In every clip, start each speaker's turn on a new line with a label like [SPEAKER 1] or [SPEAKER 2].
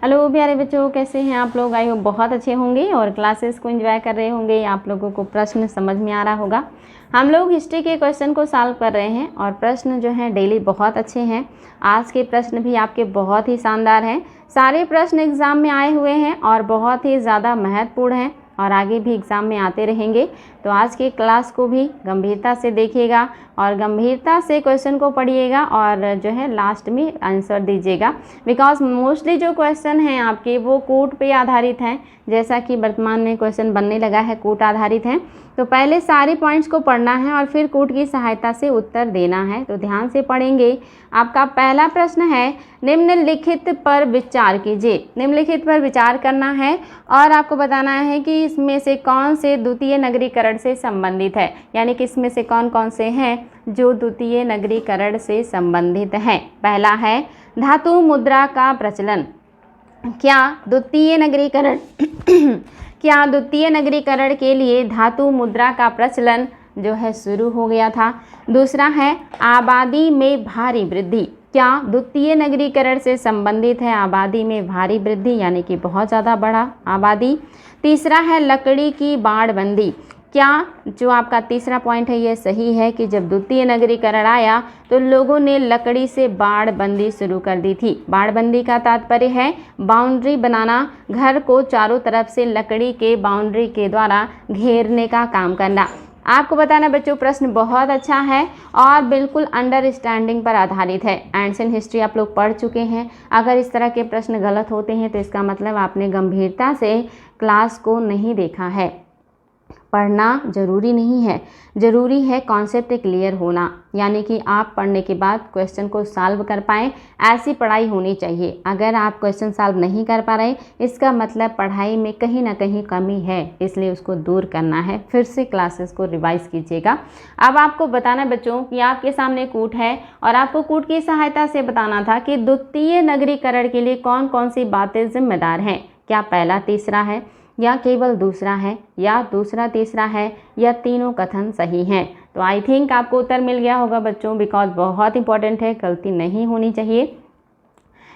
[SPEAKER 1] Hello प्यारे बच्चों, कैसे हैं आप लोग। आई होप बहुत अच्छे होंगे और क्लासेस को एंजॉय कर रहे होंगे। आप लोगों को प्रश्न समझ में आ रहा होगा। हम लोग हिस्ट्री के क्वेश्चन को सॉल्व कर रहे हैं और प्रश्न जो हैं डेली बहुत अच्छे हैं। आज के प्रश्न भी आपके बहुत ही शानदार हैं। सारे प्रश्न एग्ज़ाम में आए हुए हैं और बहुत ही ज़्यादा महत्वपूर्ण हैं और आगे भी एग्ज़ाम में आते रहेंगे। तो आज के क्लास को भी गंभीरता से देखिएगा और गंभीरता से क्वेश्चन को पढ़िएगा और जो है लास्ट में आंसर दीजिएगा। बिकॉज मोस्टली जो क्वेश्चन हैं आपके वो कोट पे आधारित हैं। जैसा कि वर्तमान में क्वेश्चन बनने लगा है, कोट आधारित हैं। तो पहले सारे पॉइंट्स को पढ़ना है और फिर कोट की सहायता से उत्तर देना है। तो ध्यान से पढ़ेंगे। आपका पहला प्रश्न है, निम्नलिखित पर विचार कीजिए। निम्नलिखित पर विचार करना है और आपको बताना है कि इसमें से कौन से द्वितीय नगरीकरण से संबंधित है, यानी कि इसमें से कौन कौन से हैं जो द्वितीय नगरीकरण से संबंधित हैं। पहला है धातु मुद्रा का प्रचलन। क्या द्वितीय नगरीकरण के लिए धातु मुद्रा का प्रचलन जो है शुरू हो गया था। दूसरा है आबादी में भारी वृद्धि। क्या द्वितीय नगरीकरण से संबंधित है आबादी में भारी वृद्धि, यानी कि बहुत ज़्यादा बड़ा आबादी। तीसरा है लकड़ी की बाड़बंदी। क्या जो आपका तीसरा पॉइंट है ये सही है कि जब द्वितीय नगरीकरण आया तो लोगों ने लकड़ी से बाड़बंदी शुरू कर दी थी। बाड़बंदी का तात्पर्य है बाउंड्री बनाना, घर को चारों तरफ से लकड़ी के बाउंड्री के द्वारा घेरने का काम करना। आपको बताना बच्चों, प्रश्न बहुत अच्छा है और बिल्कुल अंडरस्टैंडिंग पर आधारित है। एंशिएंट हिस्ट्री आप लोग पढ़ चुके हैं। अगर इस तरह के प्रश्न गलत होते हैं तो इसका मतलब आपने गंभीरता से क्लास को नहीं देखा है। पढ़ना ज़रूरी नहीं है, ज़रूरी है कॉन्सेप्ट क्लियर होना, यानी कि आप पढ़ने के बाद क्वेश्चन को सॉल्व कर पाएँ। ऐसी पढ़ाई होनी चाहिए। अगर आप क्वेश्चन सॉल्व नहीं कर पा रहे, इसका मतलब पढ़ाई में कहीं ना कहीं कमी है, इसलिए उसको दूर करना है। फिर से क्लासेस को रिवाइज कीजिएगा। अब आपको बताना बच्चों कि आपके सामने कूट है और आपको कूट की सहायता से बताना था कि द्वितीय नगरीकरण के लिए कौन कौन सी बातें जिम्मेदार हैं। क्या पहला तीसरा है या केवल दूसरा है या दूसरा तीसरा है या तीनों कथन सही हैं। तो आई थिंक आपको उत्तर मिल गया होगा बच्चों, बिकॉज बहुत इंपॉर्टेंट है, गलती नहीं होनी चाहिए।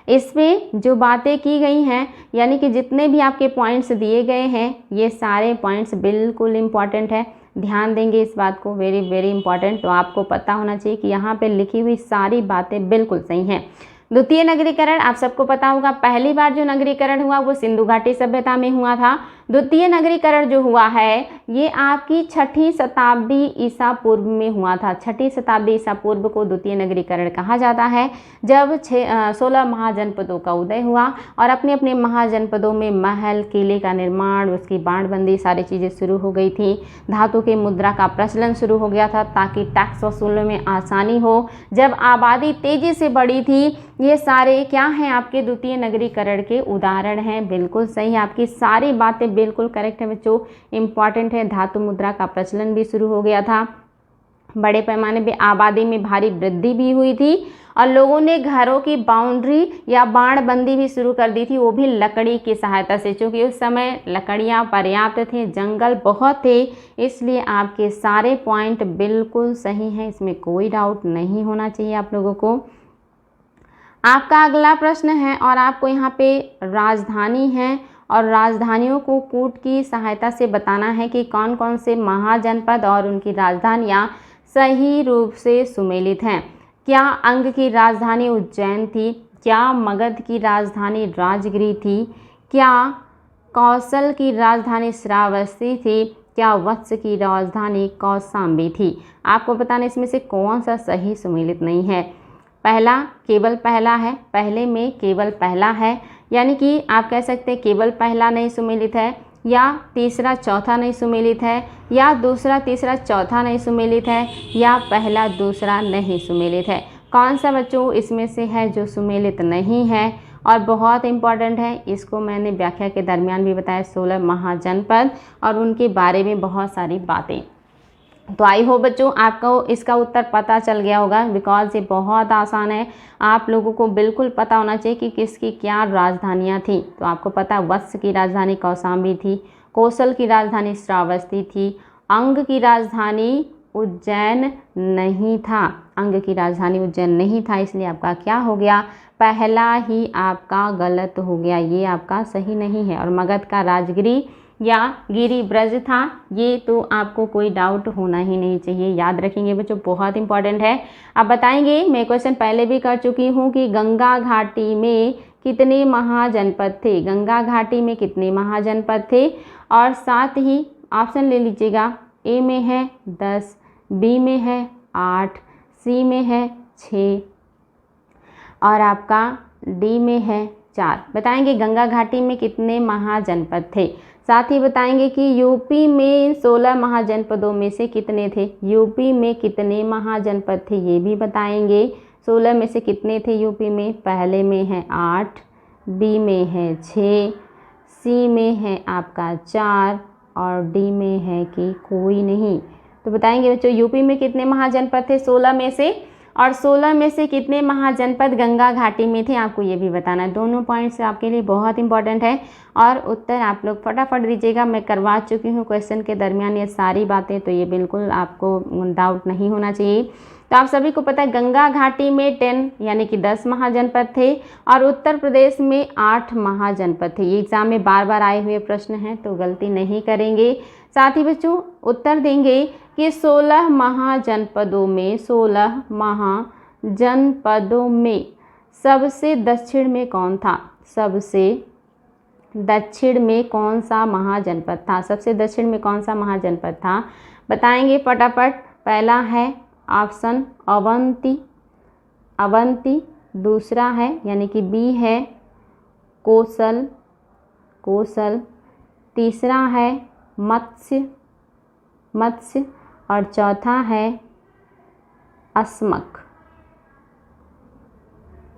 [SPEAKER 1] इसमें जो बातें की गई हैं, यानी कि जितने भी आपके पॉइंट्स दिए गए हैं, ये सारे पॉइंट्स बिल्कुल इम्पॉर्टेंट है। ध्यान देंगे इस बात को, वेरी वेरी इंपॉर्टेंट। तो आपको पता होना चाहिए कि यहाँ पे लिखी हुई सारी बातें बिल्कुल सही हैं। द्वितीय नगरीकरण आप सबको पता होगा, पहली बार जो नगरीकरण हुआ वो सिंधु घाटी सभ्यता में हुआ था। द्वितीय नगरीकरण जो हुआ है ये आपकी 6ठी शताब्दी ईसा पूर्व में हुआ था। 6ठी शताब्दी ईसा पूर्व को द्वितीय नगरीकरण कहा जाता है, जब 16 महाजनपदों का उदय हुआ और अपने अपने महाजनपदों में महल, किले का निर्माण, उसकी बाड़बंदी, सारी चीज़ें शुरू हो गई थी। धातु के मुद्रा का प्रचलन शुरू हो गया था ताकि टैक्स वसूलने में आसानी हो। जब आबादी तेज़ी से बढ़ी थी, ये सारे क्या हैं आपके द्वितीय नगरीकरण के उदाहरण हैं। बिल्कुल सही, आपकी सारी बातें बिल्कुल करेक्ट है बच्चों, इम्पॉर्टेंट है। धातु मुद्रा का प्रचलन भी शुरू हो गया था, बड़े पैमाने पे आबादी में भारी वृद्धि भी हुई थी और लोगों ने घरों की बाउंड्री या बाड़बंदी भी शुरू कर दी थी, वो भी लकड़ी की सहायता से। क्योंकि उस समय लकड़ियाँ पर्याप्त थे, जंगल बहुत थे, इसलिए आपके सारे पॉइंट बिल्कुल सही हैं। इसमें कोई डाउट नहीं होना चाहिए आप लोगों को। आपका अगला प्रश्न है और आपको यहाँ पे राजधानी है और राजधानियों को कूट की सहायता से बताना है कि कौन कौन से महाजनपद और उनकी राजधानियाँ सही रूप से सुमेलित हैं। क्या अंग की राजधानी उज्जैन थी? क्या मगध की राजधानी राजगिरी थी? क्या कौशल की राजधानी श्रावस्ती थी? क्या वत्स की राजधानी कौशाम्बी थी? आपको बताना इसमें से कौन सा सही सुमेलित नहीं है। पहला केवल पहला है, पहले में केवल पहला है, यानी कि आप कह सकते हैं केवल पहला नहीं सुमेलित है, या तीसरा चौथा नहीं सुमेलित है, या दूसरा तीसरा चौथा नहीं सुमेलित है, या पहला दूसरा नहीं सुमेलित है। कौन सा बच्चों इसमें से है जो सुमेलित नहीं है और बहुत इंपॉर्टेंट है। इसको मैंने व्याख्या के दरमियान भी बताया, 16 महाजनपद और उनके बारे में बहुत सारी बातें। तो आई होप बच्चों आपको इसका उत्तर पता चल गया होगा, बिकॉज ये बहुत आसान है। आप लोगों को बिल्कुल पता होना चाहिए कि किसकी क्या राजधानियाँ थी। तो आपको पता वत्स की राजधानी कौशाम्बी थी, कौशल की राजधानी श्रावस्ती थी, अंग की राजधानी उज्जैन नहीं था, अंग की राजधानी उज्जैन नहीं था, इसलिए आपका क्या हो गया, पहला ही आपका गलत हो गया, ये आपका सही नहीं है। और मगध का राजगिरी या गिरी ब्रज था, ये तो आपको कोई डाउट होना ही नहीं चाहिए, याद रखेंगे बच्चों, बहुत इंपॉर्टेंट है। अब बताएंगे, मैं क्वेश्चन पहले भी कर चुकी हूँ कि गंगा घाटी में कितने महाजनपद थे, गंगा घाटी में कितने महाजनपद थे। और साथ ही ऑप्शन ले लीजिएगा, ए में है 10, बी में है 8, सी में है 6 और आपका डी में है 4। बताएंगे गंगा घाटी में कितने महाजनपद थे। साथ ही बताएंगे कि यूपी में 16 महाजनपदों में से कितने थे, यूपी में कितने महाजनपद थे ये भी बताएंगे। 16 में से कितने थे यूपी में, पहले में है 8, बी में है 6, सी में है आपका 4 और डी में है कि कोई नहीं। तो बताएंगे बच्चों यूपी में कितने महाजनपद थे 16 में से, और 16 में से कितने महाजनपद गंगा घाटी में थे, आपको ये भी बताना है। दोनों पॉइंट्स आपके लिए बहुत इंपॉर्टेंट है और उत्तर आप लोग फटाफट दीजिएगा। मैं करवा चुकी हूँ क्वेश्चन के दरमियान ये सारी बातें, तो ये बिल्कुल आपको डाउट नहीं होना चाहिए। तो आप सभी को पता है गंगा घाटी में 10 यानी कि 10 महाजनपद थे और उत्तर प्रदेश में 8 महाजनपद थे। ये एग्जाम में बार बार आए हुए प्रश्न हैं, तो गलती नहीं करेंगे। साथ ही बच्चों उत्तर देंगे कि 16 महाजनपदों में, 16 महाजनपदों में सबसे दक्षिण में कौन था, सबसे दक्षिण में कौन सा महाजनपद था, सबसे दक्षिण में कौन सा महाजनपद था, बताएंगे फटाफट। पहला है ऑप्शन अवंती, अवंती। दूसरा है यानी कि बी है कोसल, कोसल। तीसरा है मत्स्य, मत्स्य। और चौथा है अस्मक।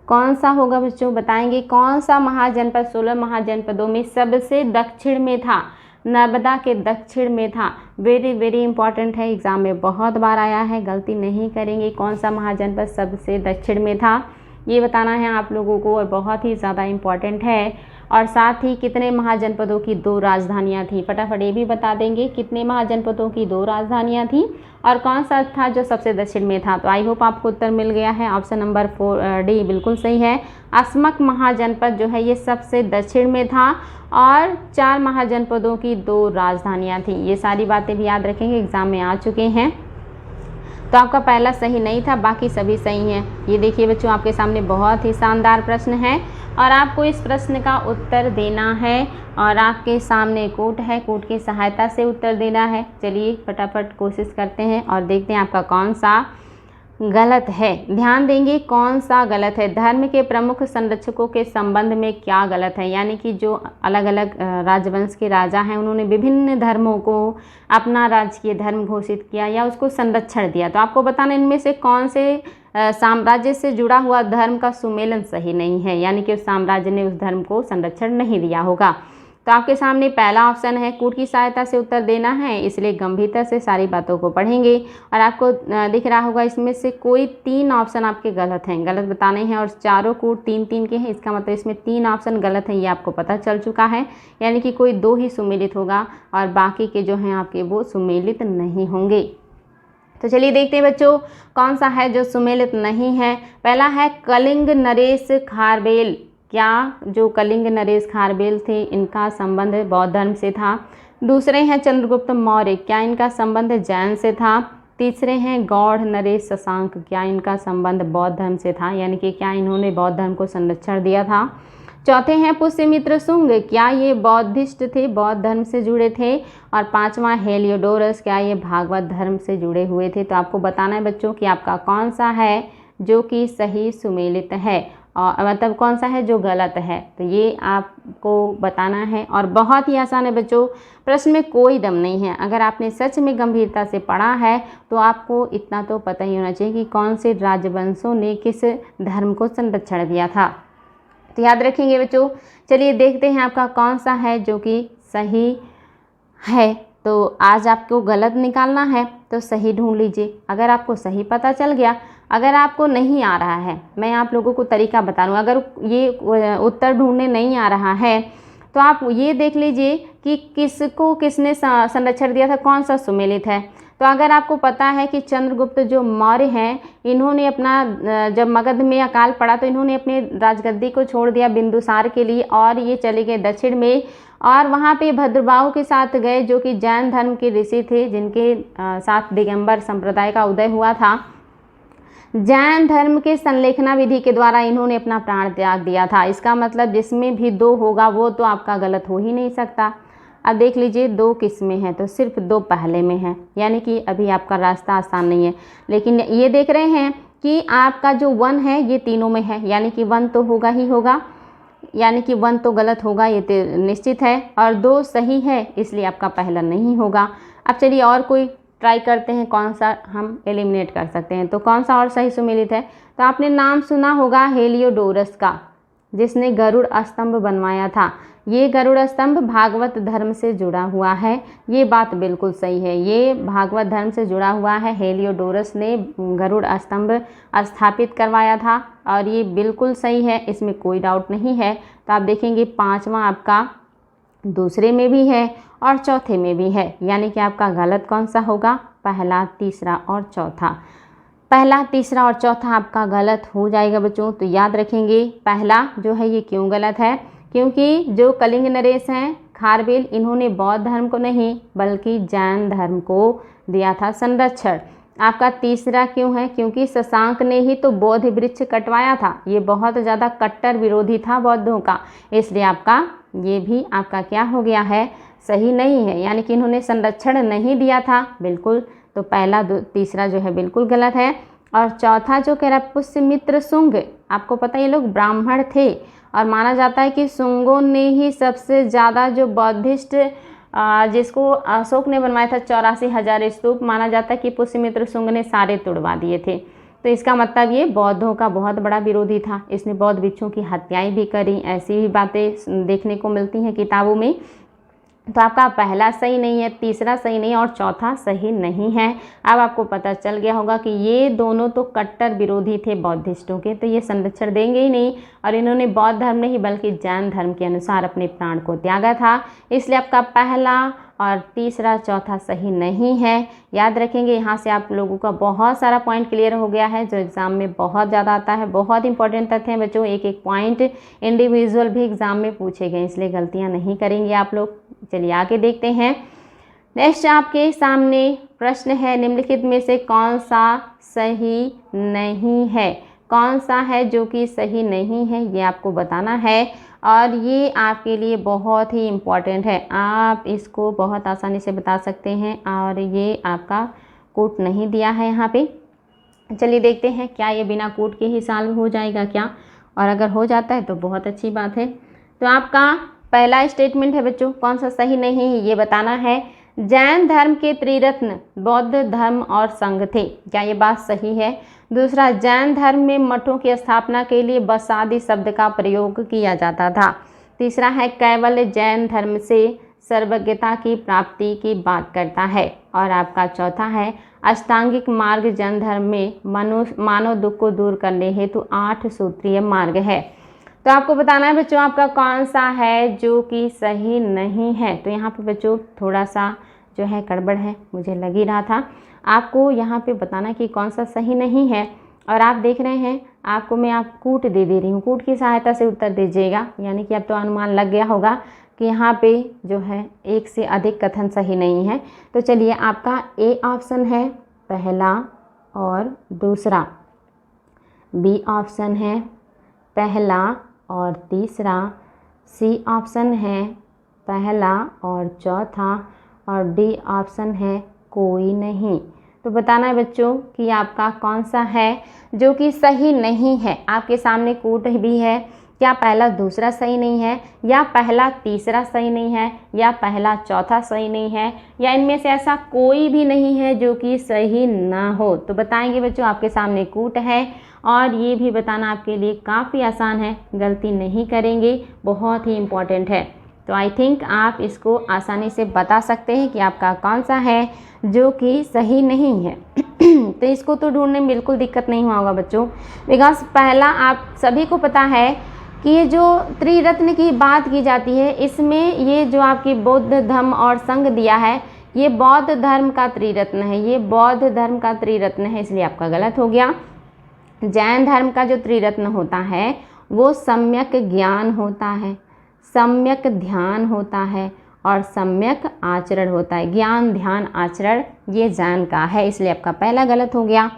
[SPEAKER 1] कौन सा होगा बच्चों, बताएंगे कौन सा महाजनपद 16 महाजनपदों में सबसे दक्षिण में था, नर्मदा के दक्षिण में था। वेरी वेरी इंपॉर्टेंट है, एग्जाम में बहुत बार आया है, गलती नहीं करेंगे। कौन सा महाजनपद सबसे दक्षिण में था ये बताना है आप लोगों को और बहुत ही ज़्यादा इम्पॉर्टेंट है। और साथ ही कितने महाजनपदों की 2 राजधानियां थी, फटाफट ये भी बता देंगे कितने महाजनपदों की 2 राजधानियां थी और कौन सा था जो सबसे दक्षिण में था। तो आई होप आपको उत्तर मिल गया है। ऑप्शन नंबर 4 डी बिल्कुल सही है। अस्मक महाजनपद जो है ये सबसे दक्षिण में था और 4 महाजनपदों की 2 राजधानियां थी। ये सारी बातें भी याद रखेंगे, एग्जाम में आ चुके हैं। तो आपका पहला सही नहीं था, बाकी सभी सही हैं। ये देखिए बच्चों आपके सामने बहुत ही शानदार प्रश्न है और आपको इस प्रश्न का उत्तर देना है और आपके सामने कोट है, कोट की सहायता से उत्तर देना है। चलिए फटाफट कोशिश करते हैं और देखते हैं आपका कौन सा गलत है। ध्यान देंगे कौन सा गलत है। धर्म के प्रमुख संरक्षकों के संबंध में क्या गलत है, यानी कि जो अलग अलग राजवंश के राजा हैं उन्होंने विभिन्न धर्मों को अपना राजकीय धर्म घोषित किया या उसको संरक्षण दिया। तो आपको बताना इनमें से कौन से साम्राज्य से जुड़ा हुआ धर्म का सुमेलन सही नहीं है, यानी कि उस साम्राज्य ने उस धर्म को संरक्षण नहीं दिया होगा। तो आपके सामने पहला ऑप्शन है, कूट की सहायता से उत्तर देना है, इसलिए गंभीरता से सारी बातों को पढ़ेंगे। और आपको दिख रहा होगा इसमें से कोई 3 ऑप्शन आपके गलत हैं, गलत बताने हैं और चारों कूट 3-3 के हैं। इसका मतलब इसमें 3 ऑप्शन गलत हैं, ये आपको पता चल चुका है। यानी कि कोई 2 ही सुमेलित होगा और बाकी के जो हैं आपके वो सुमेलित नहीं होंगे। तो चलिए देखते हैं बच्चों कौन सा है जो सुमेलित नहीं है। पहला है कलिंग नरेश खारबेल। क्या जो कलिंग नरेश खारबेल थे इनका संबंध बौद्ध धर्म से था। दूसरे हैं चंद्रगुप्त मौर्य, क्या इनका संबंध जैन से था। तीसरे हैं गौड़ नरेश शशांक, क्या इनका संबंध बौद्ध धर्म से था, यानी कि क्या इन्होंने बौद्ध धर्म को संरक्षण दिया था। चौथे हैं पुष्यमित्र शुंग, क्या ये बौद्धिस्ट थे, बौद्ध धर्म से जुड़े थे। और पांचवा हेलियोडोरस, क्या ये भागवत धर्म से जुड़े हुए थे। तो आपको बताना है बच्चों कि आपका कौन सा है जो कि सही सुमेलित है और मतलब कौन सा है जो गलत है, तो ये आपको बताना है। और बहुत ही आसान है बच्चों, प्रश्न में कोई दम नहीं है। अगर आपने सच में गंभीरता से पढ़ा है तो आपको इतना तो पता ही होना चाहिए कि कौन से राजवंशों ने किस धर्म को संरक्षण दिया था। तो याद रखेंगे बच्चों। चलिए देखते हैं आपका कौन सा है जो कि सही है। तो आज आपको गलत निकालना है तो सही ढूंढ लीजिए। अगर आपको सही पता चल गया, अगर आपको नहीं आ रहा है, मैं आप लोगों को तरीका बता रहा हूँ, अगर ये उत्तर ढूंढने नहीं आ रहा है तो आप ये देख लीजिए कि किसको किसने संरक्षण दिया था, कौन सा सुमेलित है। तो अगर आपको पता है कि चंद्रगुप्त जो मौर्य हैं, इन्होंने अपना जब मगध में अकाल पड़ा तो इन्होंने अपने राजगद्दी को छोड़ दिया बिंदुसार के लिए और ये चले गए दक्षिण में, और वहाँ पे भद्रबाहु के साथ गए जो कि जैन धर्म के ऋषि थे, जिनके साथ दिगंबर संप्रदाय का उदय हुआ था। जैन धर्म के संलेखना विधि के द्वारा इन्होंने अपना प्राण त्याग दिया था। इसका मतलब जिसमें भी 2 होगा वो तो आपका गलत हो ही नहीं सकता। अब देख लीजिए 2 किस में है, तो सिर्फ 2 पहले में है, यानी कि अभी आपका रास्ता आसान नहीं है। लेकिन ये देख रहे हैं कि आपका जो 1 है ये तीनों में है, यानी कि 1 तो होगा ही होगा, यानी कि 1 तो गलत होगा ये तो निश्चित है, और 2 सही है, इसलिए आपका पहला नहीं होगा। अब चलिए और कोई ट्राई करते हैं कौन सा हम एलिमिनेट कर सकते हैं। तो कौन सा और सही सुमेलित है, तो आपने नाम सुना होगा हेलियोडोरस का, जिसने गरुड़ स्तंभ बनवाया था। ये गरुड़ स्तंभ भागवत धर्म से जुड़ा हुआ है, ये बात बिल्कुल सही है, ये भागवत धर्म से जुड़ा हुआ है। हेलियोडोरस ने गरुड़ स्तंभ स्थापित करवाया था और ये बिल्कुल सही है, इसमें कोई डाउट नहीं है। तो आप देखेंगे 5वां आपका दूसरे में भी है और चौथे में भी है, यानी कि आपका गलत कौन सा होगा, पहला, तीसरा और चौथा। पहला, तीसरा और चौथा आपका गलत हो जाएगा बच्चों। तो याद रखेंगे पहला जो है ये क्यों गलत है, क्योंकि जो कलिंग नरेश हैं खारवेल, इन्होंने बौद्ध धर्म को नहीं बल्कि जैन धर्म को दिया था संरक्षण। आपका तीसरा क्यों है, क्योंकि शशांक ने ही तो बौद्ध वृक्ष कटवाया था, ये बहुत ज़्यादा कट्टर विरोधी था बौद्धों का, इसलिए आपका ये भी आपका क्या हो गया है, सही नहीं है, यानी कि इन्होंने संरक्षण नहीं दिया था बिल्कुल। तो पहला तीसरा जो है बिल्कुल गलत है। और चौथा जो कह रहा है पुष्यमित्र शुंग, आपको पता है ये लोग ब्राह्मण थे और माना जाता है कि शुंगों ने ही सबसे ज़्यादा जो बौद्धिस्ट जिसको अशोक ने बनवाया था 84,000 स्तूप, माना जाता है कि पुष्यमित्र शुंग ने सारे तुड़वा दिए थे। तो इसका मतलब ये बौद्धों का बहुत बड़ा विरोधी था, इसने बौद्ध भिक्षुओं की हत्याएं भी करी, ऐसी भी बातें देखने को मिलती हैं किताबों में। तो आपका पहला सही नहीं है, तीसरा सही नहीं और चौथा सही नहीं है। अब आपको पता चल गया होगा कि ये दोनों तो कट्टर विरोधी थे बौद्धिस्टों के, तो ये संरक्षण देंगे ही नहीं, और इन्होंने बौद्ध धर्म नहीं बल्कि जैन धर्म के अनुसार अपने प्राण को त्यागा था, इसलिए आपका पहला और तीसरा चौथा सही नहीं है। याद रखेंगे, यहाँ से आप लोगों का बहुत सारा पॉइंट क्लियर हो गया है जो एग्ज़ाम में बहुत ज़्यादा आता है। बहुत इंपॉर्टेंट तथ्य हैं बच्चों, एक एक पॉइंट इंडिविजुअल भी एग्ज़ाम में पूछे गए, इसलिए गलतियाँ नहीं करेंगे आप लोग। चलिए आगे देखते हैं। नेक्स्ट आपके सामने प्रश्न है, निम्नलिखित में से कौन सा सही नहीं है, कौन सा है जो कि सही नहीं है, ये आपको बताना है और ये आपके लिए बहुत ही इम्पॉर्टेंट है। आप इसको बहुत आसानी से बता सकते हैं और ये आपका कोट नहीं दिया है यहाँ पे। चलिए देखते हैं क्या ये बिना कोट के ही सॉल्व हो जाएगा क्या, और अगर हो जाता है तो बहुत अच्छी बात है। तो आपका पहला स्टेटमेंट है बच्चों, कौन सा सही नहीं है ये बताना है। जैन धर्म के त्रिरत्न बौद्ध धर्म और संघ थे, क्या ये बात सही है। दूसरा, जैन धर्म में मठों की स्थापना के लिए बसादी शब्द का प्रयोग किया जाता था। तीसरा है, कैवल्य जैन धर्म से सर्वज्ञता की प्राप्ति की बात करता है। और आपका चौथा है, अष्टांगिक मार्ग जैन धर्म में मानव दुख को दूर करने हेतु 8 सूत्रीय मार्ग है। तो आपको बताना है बच्चों आपका कौन सा है जो कि सही नहीं है। तो यहाँ पे बच्चों थोड़ा सा जो है गड़बड़ है, मुझे लग ही रहा था। आपको यहाँ पे बताना कि कौन सा सही नहीं है, और आप देख रहे हैं आपको मैं आप कूट दे रही हूँ, कूट की सहायता से उत्तर दीजिएगा, यानी कि अब तो अनुमान लग गया होगा कि यहाँ पे जो है एक से अधिक कथन सही नहीं है। तो चलिए आपका ए ऑप्शन है पहला और दूसरा, बी ऑप्शन है पहला और तीसरा, सी ऑप्शन है पहला और चौथा, और डी ऑप्शन है कोई नहीं। तो बताना है बच्चों कि आपका कौन सा है जो कि सही नहीं है। आपके सामने कोट भी है, क्या पहला दूसरा सही नहीं है, या पहला तीसरा सही नहीं है, या पहला चौथा सही नहीं है, या इनमें से ऐसा कोई भी नहीं है जो कि सही ना हो। तो बताएंगे बच्चों, आपके सामने कूट है और ये भी बताना आपके लिए काफ़ी आसान है, गलती नहीं करेंगे, बहुत ही इम्पॉर्टेंट है। तो आई थिंक आप इसको आसानी से बता सकते हैं कि आपका कौन सा है जो कि सही नहीं है। तो इसको तो ढूंढने में बिल्कुल दिक्कत नहीं हुआ होगा बच्चों, बिकॉज पहला आप सभी को पता है कि ये जो त्रिरत्न की बात की जाती है, इसमें ये जो आपकी बौद्ध धर्म और संघ दिया है, ये बौद्ध धर्म का त्रिरत्न है, ये बौद्ध धर्म का त्रिरत्न है, इसलिए आपका गलत हो गया। जैन धर्म का जो त्रिरत्न होता है वो सम्यक ज्ञान होता है, सम्यक ध्यान होता है और सम्यक आचरण होता है। ज्ञान ध्यान आचरण ये जैन का है, इसलिए आपका पहला गलत हो गया।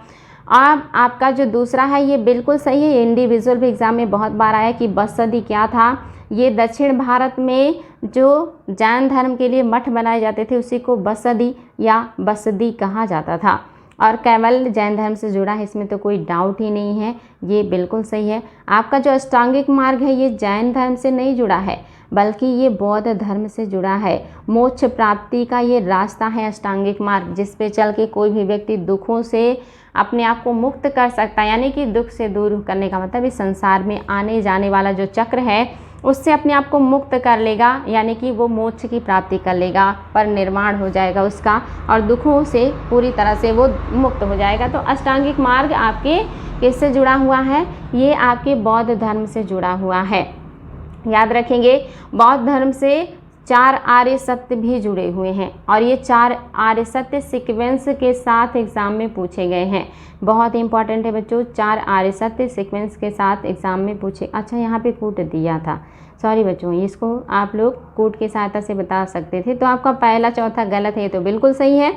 [SPEAKER 1] अब आपका जो दूसरा है ये बिल्कुल सही है। इंडिविजुअल भी एग्जाम में बहुत बार आया कि बसदी क्या था। ये दक्षिण भारत में जो जैन धर्म के लिए मठ बनाए जाते थे उसी को बसदी या बसदी कहा जाता था और केवल जैन धर्म से जुड़ा है, इसमें तो कोई डाउट ही नहीं है, ये बिल्कुल सही है। आपका जो अष्टांगिक मार्ग है ये जैन धर्म से नहीं जुड़ा है बल्कि ये बौद्ध धर्म से जुड़ा है। मोक्ष प्राप्ति का ये रास्ता है अष्टांगिक मार्ग, जिस पे चल के कोई भी व्यक्ति दुखों से अपने आप को मुक्त कर सकता है, यानी कि दुख से दूर करने का मतलब इस संसार में आने जाने वाला जो चक्र है उससे अपने आप को मुक्त कर लेगा, यानी कि वो मोक्ष की प्राप्ति कर लेगा, पर निर्माण हो जाएगा उसका और दुखों से पूरी तरह से वो मुक्त हो जाएगा। तो अष्टांगिक मार्ग आपके किससे जुड़ा हुआ है? ये आपके बौद्ध धर्म से जुड़ा हुआ है। याद रखेंगे बौद्ध धर्म से 4 आर्य सत्य भी जुड़े हुए हैं और ये 4 आर्य सत्य सीक्वेंस के साथ एग्ज़ाम में पूछे गए हैं। बहुत इंपॉर्टेंट है बच्चों, 4 आर्य सत्य सीक्वेंस के साथ एग्ज़ाम में पूछे। अच्छा यहाँ पे कूट दिया था, सॉरी बच्चों, इसको आप लोग कूट की सहायता से बता सकते थे। तो आपका पहला चौथा गलत है, तो बिल्कुल सही है,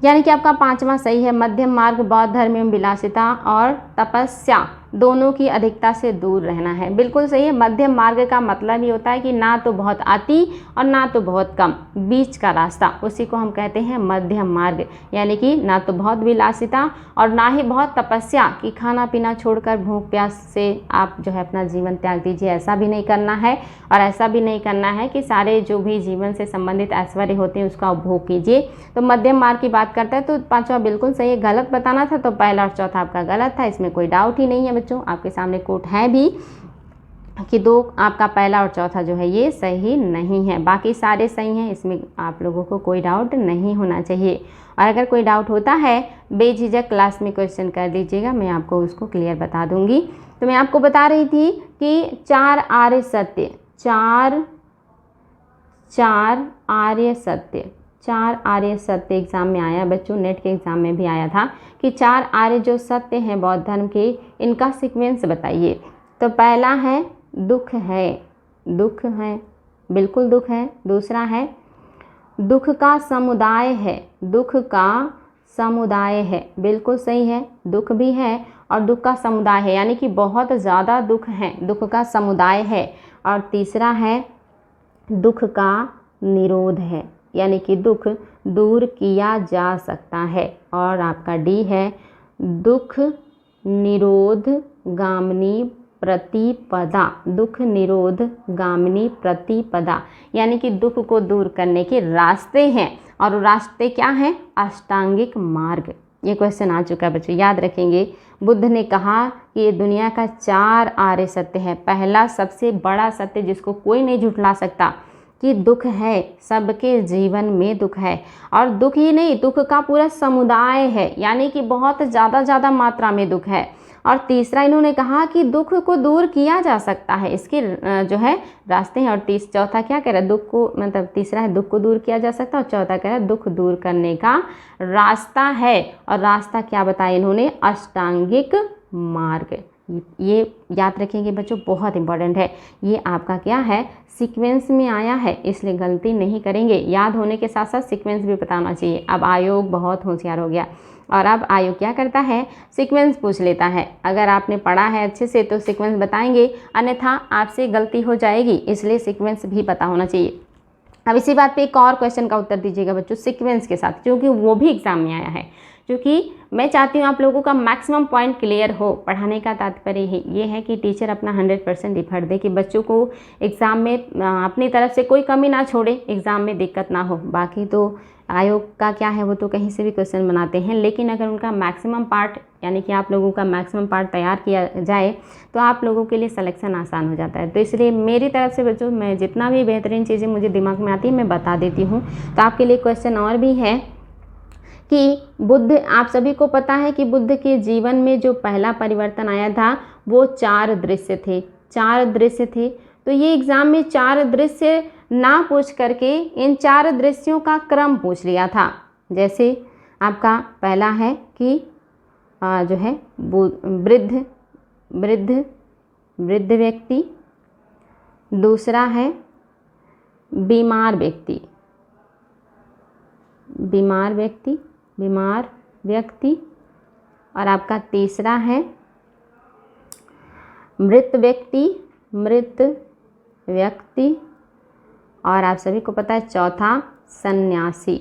[SPEAKER 1] यानी कि आपका 5वां सही है। मध्यम मार्ग बौद्ध धर्म में विलासिता और तपस्या दोनों की अधिकता से दूर रहना है, बिल्कुल सही है। मध्यम मार्ग का मतलब ही होता है कि ना तो बहुत अति और ना तो बहुत कम, बीच का रास्ता, उसी को हम कहते हैं मध्यम मार्ग। यानी कि ना तो बहुत विलासिता और ना ही बहुत तपस्या कि खाना पीना छोड़कर भूख प्यास से आप जो है अपना जीवन त्याग दीजिए, ऐसा भी नहीं करना है। और ऐसा भी नहीं करना है कि सारे जो भी जीवन से संबंधित ऐश्वर्य होते हैं उसका उपभोग कीजिए। तो मध्यम मार्ग की बात करता है तो 5वां बिल्कुल सही है। गलत बताना था तो पहला और चौथा आपका गलत था, इसमें कोई डाउट ही नहीं है बच्चों। आपके सामने कोट है भी कि 2 आपका पहला और चौथा जो है ये सही नहीं है, बाकी सारे सही हैं, इसमें आप लोगों को कोई डाउट नहीं होना चाहिए। और अगर कोई डाउट होता है बेझिझक क्लास में क्वेश्चन कर लीजिएगा, मैं आपको उसको क्लियर बता दूंगी। तो मैं आपको बता रही थी कि 4 आर्य सत्य, 4 आर्य सत्य, 4 आर्य सत्य एग्ज़ाम में आया बच्चों, नेट के एग्ज़ाम में भी आया था कि 4 आर्य जो सत्य हैं बौद्ध धर्म के, इनका सीक्वेंस बताइए। तो पहला है दुख है, दुख है, बिल्कुल दुख है। दूसरा है दुख का समुदाय है, दुख का समुदाय है, बिल्कुल सही है, दुख भी है और दुख का समुदाय है, यानी कि बहुत ज़्यादा दुख है, दुख का समुदाय है। और तीसरा है दुख का निरोध है, यानी कि दुख दूर किया जा सकता है। और आपका डी है दुख निरोध गामिनी प्रतिपदा, दुख निरोध गामिनी प्रतिपदा, यानी कि दुख को दूर करने के रास्ते हैं और रास्ते क्या हैं? अष्टांगिक मार्ग। ये क्वेश्चन आ चुका है बच्चों, याद रखेंगे। बुद्ध ने कहा कि ये दुनिया का 4 आर्य सत्य है। पहला सबसे बड़ा सत्य जिसको कोई नहीं झुठला सकता कि दुख है, सबके जीवन में दुख है। और दुख ही नहीं, दुख का पूरा समुदाय है, यानी कि बहुत ज़्यादा मात्रा में दुख है। और तीसरा इन्होंने कहा कि दुख को दूर किया जा सकता है, इसके जो है रास्ते हैं। और चौथा क्या कह रहा है? दुख को, मतलब तीसरा है दुख को दूर किया जा सकता है और चौथा कह रहा है दुख दूर करने का रास्ता है। और रास्ता क्या बताया इन्होंने? अष्टांगिक मार्ग। ये याद रखेंगे बच्चों, बहुत इंपॉर्टेंट है। ये आपका क्या है? सीक्वेंस में आया है, इसलिए गलती नहीं करेंगे। याद होने के साथ साथ सीक्वेंस भी बताना चाहिए। अब आयोग बहुत होशियार हो गया और अब आयोग क्या करता है? सीक्वेंस पूछ लेता है। अगर आपने पढ़ा है अच्छे से तो सीक्वेंस बताएंगे, अन्यथा आपसे गलती हो जाएगी, इसलिए सीक्वेंस भी पता होना चाहिए। अब इसी बात पे एक और क्वेश्चन का उत्तर दीजिएगा बच्चों सीक्वेंस के साथ, क्योंकि वो भी एग्जाम में आया है। क्योंकि मैं चाहती हूँ आप लोगों का मैक्सिमम पॉइंट क्लियर हो। पढ़ाने का तात्पर्य ये है कि टीचर अपना 100% एफर्ट दे कि बच्चों को एग्ज़ाम में अपनी तरफ से कोई कमी ना छोड़े, एग्ज़ाम में दिक्कत ना हो। बाकी तो आयोग का क्या है, वो तो कहीं से भी क्वेश्चन बनाते हैं, लेकिन अगर उनका मैक्सिमम पार्ट यानी कि आप लोगों का मैक्सिमम पार्ट तैयार किया जाए तो आप लोगों के लिए सिलेक्शन आसान हो जाता है। तो इसलिए मेरी तरफ से बच्चों, मैं जितना भी बेहतरीन चीज़ें मुझे दिमाग में आती है मैं बता देती हूँ। तो आपके लिए क्वेश्चन और भी है कि बुद्ध, आप सभी को पता है कि बुद्ध के जीवन में जो पहला परिवर्तन आया था वो 4 दृश्य थे, 4 दृश्य थे। तो ये एग्ज़ाम में 4 दृश्य ना पूछ करके इन 4 दृश्यों का क्रम पूछ लिया था। जैसे आपका पहला है कि जो है वृद्ध व्यक्ति, दूसरा है बीमार व्यक्ति, और आपका तीसरा है मृत व्यक्ति, और आप सभी को पता है चौथा सन्यासी।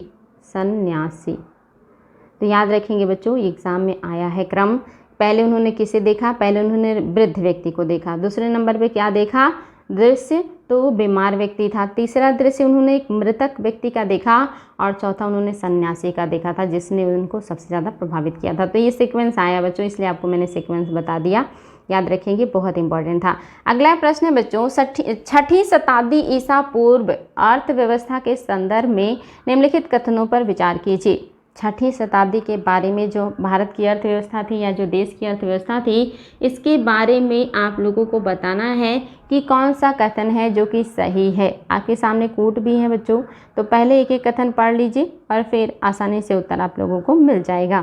[SPEAKER 1] तो याद रखेंगे बच्चों, एग्ज़ाम में आया है क्रम। पहले उन्होंने किसे देखा? पहले उन्होंने वृद्ध व्यक्ति को देखा। दूसरे नंबर पे क्या देखा? दृश्य, तो बीमार व्यक्ति था। तीसरा दृश्य उन्होंने एक मृतक व्यक्ति का देखा, और चौथा उन्होंने सन्यासी का देखा था, जिसने उनको सबसे ज़्यादा प्रभावित किया था। तो ये सीक्वेंस आया बच्चों, इसलिए आपको मैंने सीक्वेंस बता दिया, याद रखेंगे, बहुत इंपॉर्टेंट था। अगला प्रश्न है बच्चों, 6ठी शताब्दी ईसा पूर्व अर्थव्यवस्था के संदर्भ में निम्नलिखित कथनों पर विचार कीजिए। 6ठी शताब्दी के बारे में जो भारत की अर्थव्यवस्था थी या जो देश की अर्थव्यवस्था थी, इसके बारे में आप लोगों को बताना है कि कौन सा कथन है जो कि सही है। आपके सामने कूट भी है बच्चों, तो पहले एक एक कथन पढ़ लीजिए और फिर आसानी से उत्तर आप लोगों को मिल जाएगा।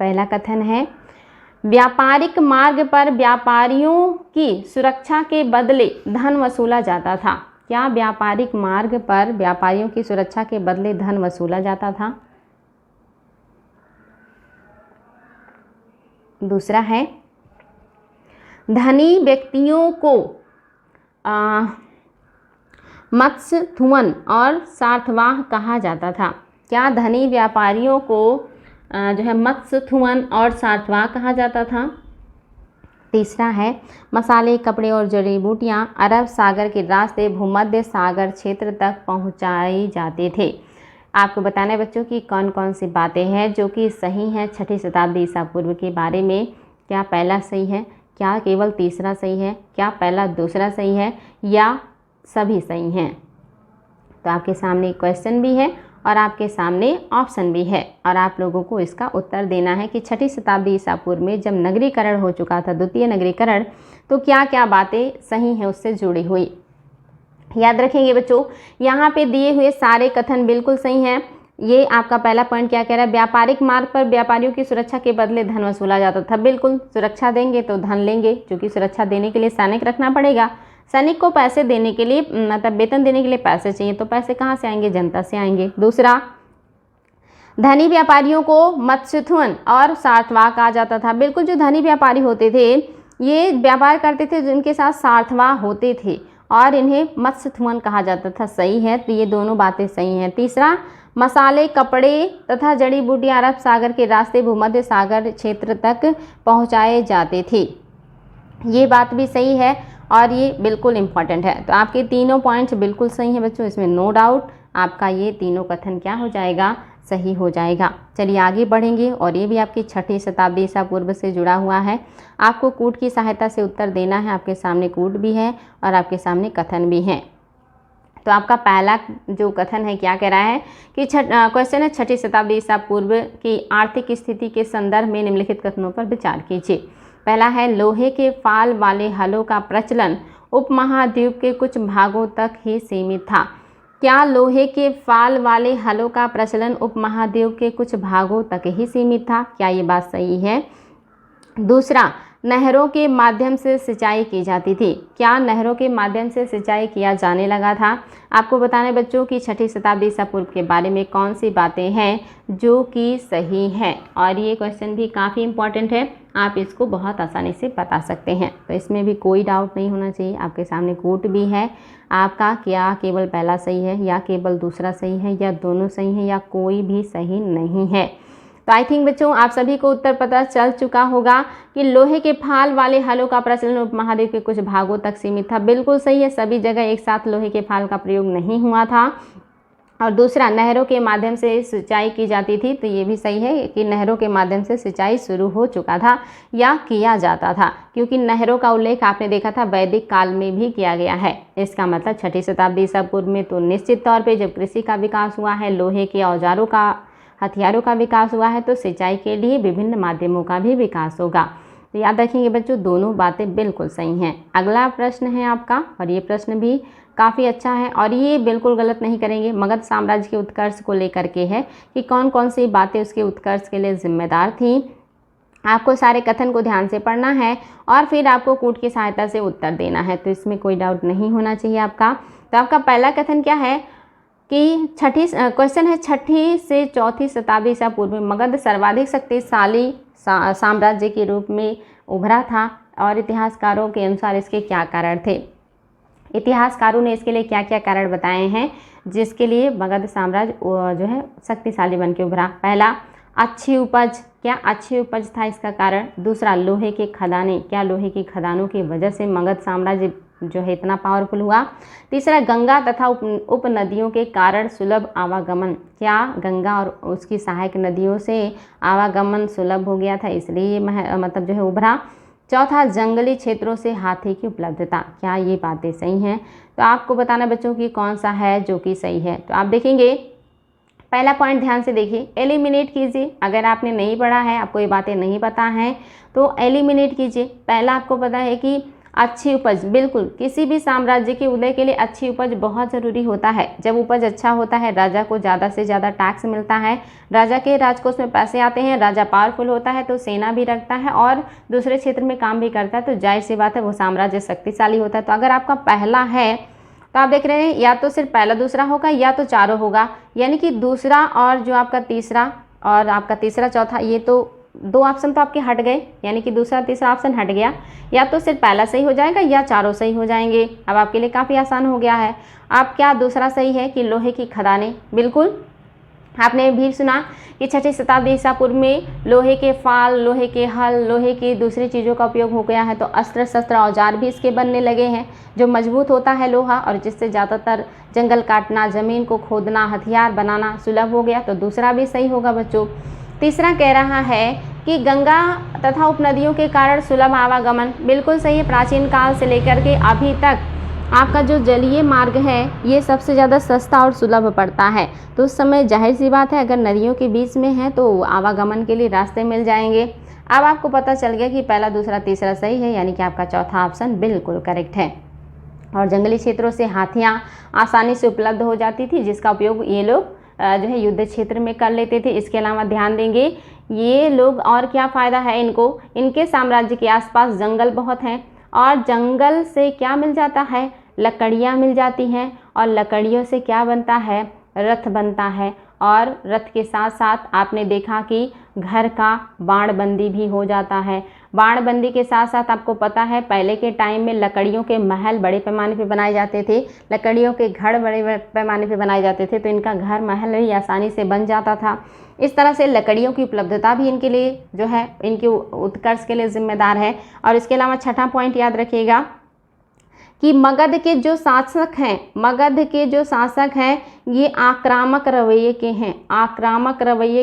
[SPEAKER 1] पहला कथन है, व्यापारिक मार्ग पर व्यापारियों की सुरक्षा के बदले धन वसूला जाता था। क्या व्यापारिक मार्ग पर व्यापारियों की सुरक्षा के बदले धन वसूला जाता था? दूसरा है, धनी व्यक्तियों को मत्स्यथुवन और सार्थवाह कहा जाता था। क्या धनी व्यापारियों को जो है मत्स्यथुवन और सार्थवाह कहा जाता था? तीसरा है, मसाले, कपड़े और जड़ी बूटियाँ अरब सागर के रास्ते भूमध्य सागर क्षेत्र तक पहुँचाई जाते थे। आपको बताना है बच्चों कि कौन कौन सी बातें हैं जो कि सही हैं 6ठी शताब्दी ईसा पूर्व के बारे में। क्या पहला सही है? क्या केवल तीसरा सही है? क्या पहला दूसरा सही है, या सभी सही हैं? तो आपके सामने क्वेश्चन भी है और आपके सामने ऑप्शन भी है, और आप लोगों को इसका उत्तर देना है कि 6ठी शताब्दी ईसा पूर्व में जब नगरीकरण हो चुका था, द्वितीय नगरीकरण, तो क्या क्या बातें सही हैं उससे जुड़ी हुई। याद रखेंगे बच्चों, यहाँ पे दिए हुए सारे कथन बिल्कुल सही हैं। ये आपका पहला पॉइंट क्या कह रहा है? व्यापारिक मार्ग पर व्यापारियों की सुरक्षा के बदले धन वसूला जाता था। बिल्कुल, सुरक्षा देंगे तो धन लेंगे, क्योंकि सुरक्षा देने के लिए सैनिक रखना पड़ेगा। सैनिक को पैसे देने के लिए, मतलब वेतन देने के लिए पैसे चाहिए, तो पैसे कहाँ से आएंगे? जनता से आएंगे। दूसरा, धनी व्यापारियों को मत्स्यथुवन और सार्थवाह कहा जाता था। बिल्कुल, जो धनी व्यापारी होते थे ये व्यापार करते थे, जिनके साथ सार्थवाह होते थे, और इन्हें मत्स्यथुवन कहा जाता था। सही है, तो ये दोनों बातें सही हैं। तीसरा, मसाले, कपड़े तथा जड़ी बूटियाँ अरब सागर के रास्ते भूमध्य सागर क्षेत्र तक पहुँचाए जाते थे। ये बात भी सही है और ये बिल्कुल इम्पॉर्टेंट है। तो आपके तीनों पॉइंट्स बिल्कुल सही हैं बच्चों, इसमें नो डाउट आपका ये तीनों कथन क्या हो जाएगा? सही हो जाएगा। चलिए आगे बढ़ेंगे, और ये भी आपकी 6ठी शताब्दी ईसा पूर्व से जुड़ा हुआ है। आपको कूट की सहायता से उत्तर देना है। आपके सामने कूट भी है और आपके सामने कथन भी है। तो आपका पहला जो कथन है क्या कह रहा है कि क्वेश्चन है, 6ठी शताब्दी ईसा पूर्व की आर्थिक स्थिति के संदर्भ में निम्नलिखित कथनों पर विचार कीजिए। पहला है, लोहे के फाल वाले हलों का प्रचलन उपमहाद्वीप के कुछ भागों तक ही सीमित था। क्या लोहे के फाल वाले हलों का प्रचलन उपमहाद्वीप के कुछ भागों तक ही सीमित था? क्या ये बात सही है? दूसरा, नहरों के माध्यम से सिंचाई की जाती थी। क्या नहरों के माध्यम से सिंचाई किया जाने लगा था? आपको बताना है बच्चों कि 6ठी शताब्दी ईसा पूर्व के बारे में कौन सी बातें हैं जो कि सही हैं, और ये क्वेश्चन भी काफ़ी इम्पॉर्टेंट है। आप इसको बहुत आसानी से बता सकते हैं, तो इसमें भी कोई डाउट नहीं होना चाहिए। आपके सामने कूट भी है आपका, क्या केवल पहला सही है या केवल दूसरा सही है या दोनों सही हैं या कोई भी सही नहीं है। तो आई थिंक बच्चों आप सभी को उत्तर पता चल चुका होगा कि लोहे के फाल वाले हलों का प्रचलन उपमहाद्वीप के कुछ भागों तक सीमित था। बिल्कुल सही है, सभी जगह एक साथ लोहे के फाल का प्रयोग नहीं हुआ था। और दूसरा, नहरों के माध्यम से सिंचाई की जाती थी, तो ये भी सही है कि नहरों के माध्यम से सिंचाई शुरू हो चुका था या किया जाता था, क्योंकि नहरों का उल्लेख आपने देखा था वैदिक काल में भी किया गया है। इसका मतलब 6ठी शताब्दी ईसा पूर्व में तो निश्चित तौर पे जब कृषि का विकास हुआ है, लोहे के औजारों का, हथियारों का विकास हुआ है, तो सिंचाई के लिए विभिन्न माध्यमों का भी विकास होगा। तो याद रखेंगे बच्चों, दोनों बातें बिल्कुल सही हैं। अगला प्रश्न है आपका, और ये प्रश्न भी काफ़ी अच्छा है और ये बिल्कुल गलत नहीं करेंगे। मगध साम्राज्य के उत्कर्ष को लेकर के है कि कौन कौन सी बातें उसके उत्कर्ष के लिए जिम्मेदार थीं। आपको सारे कथन को ध्यान से पढ़ना है और फिर आपको कूट की सहायता से उत्तर देना है, तो इसमें कोई डाउट नहीं होना चाहिए आपका। तो आपका पहला कथन क्या है कि क्वेश्चन है, 6ठी से 4ठी शताब्दी ईसा पूर्व में मगध सर्वाधिक शक्तिशाली साम्राज्य के रूप में उभरा था और इतिहासकारों के अनुसार इसके क्या कारण थे। इतिहासकारों ने इसके लिए क्या क्या कारण बताए हैं जिसके लिए मगध साम्राज्य जो है शक्तिशाली बन के उभरा। पहला, अच्छी उपज। क्या अच्छी उपज था इसका कारण? दूसरा, लोहे के खदानें। क्या लोहे की खदानों की वजह से मगध साम्राज्य जो है इतना पावरफुल हुआ? तीसरा, गंगा तथा उप नदियों के कारण सुलभ आवागमन। क्या गंगा और उसकी सहायक नदियों से आवागमन सुलभ हो गया था, इसलिए मतलब जो है उभरा? चौथा, जंगली क्षेत्रों से हाथी की उपलब्धता। क्या ये बातें सही हैं? तो आपको बताना बच्चों कि कौन सा है जो कि सही है। तो आप देखेंगे, पहला पॉइंट ध्यान से देखिए, एलिमिनेट कीजिए। अगर आपने नहीं पढ़ा है, आपको ये बातें नहीं पता हैं, तो एलिमिनेट कीजिए। पहला आपको पता है कि अच्छी उपज, बिल्कुल किसी भी साम्राज्य के उदय के लिए अच्छी उपज बहुत ज़रूरी होता है। जब उपज अच्छा होता है, राजा को ज़्यादा से ज़्यादा टैक्स मिलता है, राजा के राजकोष में पैसे आते हैं, राजा पावरफुल होता है तो सेना भी रखता है और दूसरे क्षेत्र में काम भी करता है, तो जाहिर सी बात है वो साम्राज्य शक्तिशाली होता है। तो अगर आपका पहला है तो आप देख रहे हैं या तो सिर्फ पहला दूसरा होगा या तो चारों होगा, यानी कि दूसरा और जो आपका तीसरा और आपका तीसरा चौथा, ये तो दो ऑप्शन तो आपके हट गए, यानी कि दूसरा तीसरा ऑप्शन हट गया। या तो सिर्फ पहला सही हो जाएगा या चारों सही हो जाएंगे। अब आपके लिए काफ़ी आसान हो गया है। अब क्या दूसरा सही है कि लोहे की खदानें? बिल्कुल, आपने भी सुना कि 6ठी शताब्दी ईसा पूर्व में लोहे के फाल, लोहे के हल, लोहे की दूसरी चीज़ों का उपयोग हो गया है, तो अस्त्र शस्त्र औजार भी इसके बनने लगे हैं जो मजबूत होता है लोहा, और जिससे ज़्यादातर जंगल काटना, ज़मीन को खोदना, हथियार बनाना सुलभ हो गया। तो दूसरा भी सही होगा बच्चों। तीसरा कह रहा है कि गंगा तथा उपनदियों के कारण सुलभ आवागमन, बिल्कुल सही है। प्राचीन काल से लेकर के अभी तक आपका जो जलीय मार्ग है ये सबसे ज़्यादा सस्ता और सुलभ पड़ता है, तो उस समय जाहिर सी बात है अगर नदियों के बीच में है तो आवागमन के लिए रास्ते मिल जाएंगे। अब आपको पता चल गया कि पहला दूसरा तीसरा सही है, यानी कि आपका चौथा ऑप्शन बिल्कुल करेक्ट है। और जंगली क्षेत्रों से हाथियाँ आसानी से उपलब्ध हो जाती थी, जिसका उपयोग ये लोग जो है युद्ध क्षेत्र में कर लेते थे। इसके अलावा ध्यान देंगे ये लोग, और क्या फ़ायदा है इनको, इनके साम्राज्य के आसपास जंगल बहुत हैं और जंगल से क्या मिल जाता है, लकड़ियाँ मिल जाती हैं, और लकड़ियों से क्या बनता है, रथ बनता है। और रथ के साथ साथ आपने देखा कि घर का बाणबंदी भी हो जाता है। बाणबंदी के साथ साथ आपको पता है पहले के टाइम में लकड़ियों के महल बड़े पैमाने पे बनाए जाते थे, लकड़ियों के घर बड़े पैमाने पे बनाए जाते थे, तो इनका घर महल भी आसानी से बन जाता था। इस तरह से लकड़ियों की उपलब्धता भी इनके लिए जो है इनके उत्कर्ष के लिए जिम्मेदार है। और इसके अलावा छठा पॉइंट याद रखिएगा कि मगध के जो शासक हैं ये आक्रामक रवैये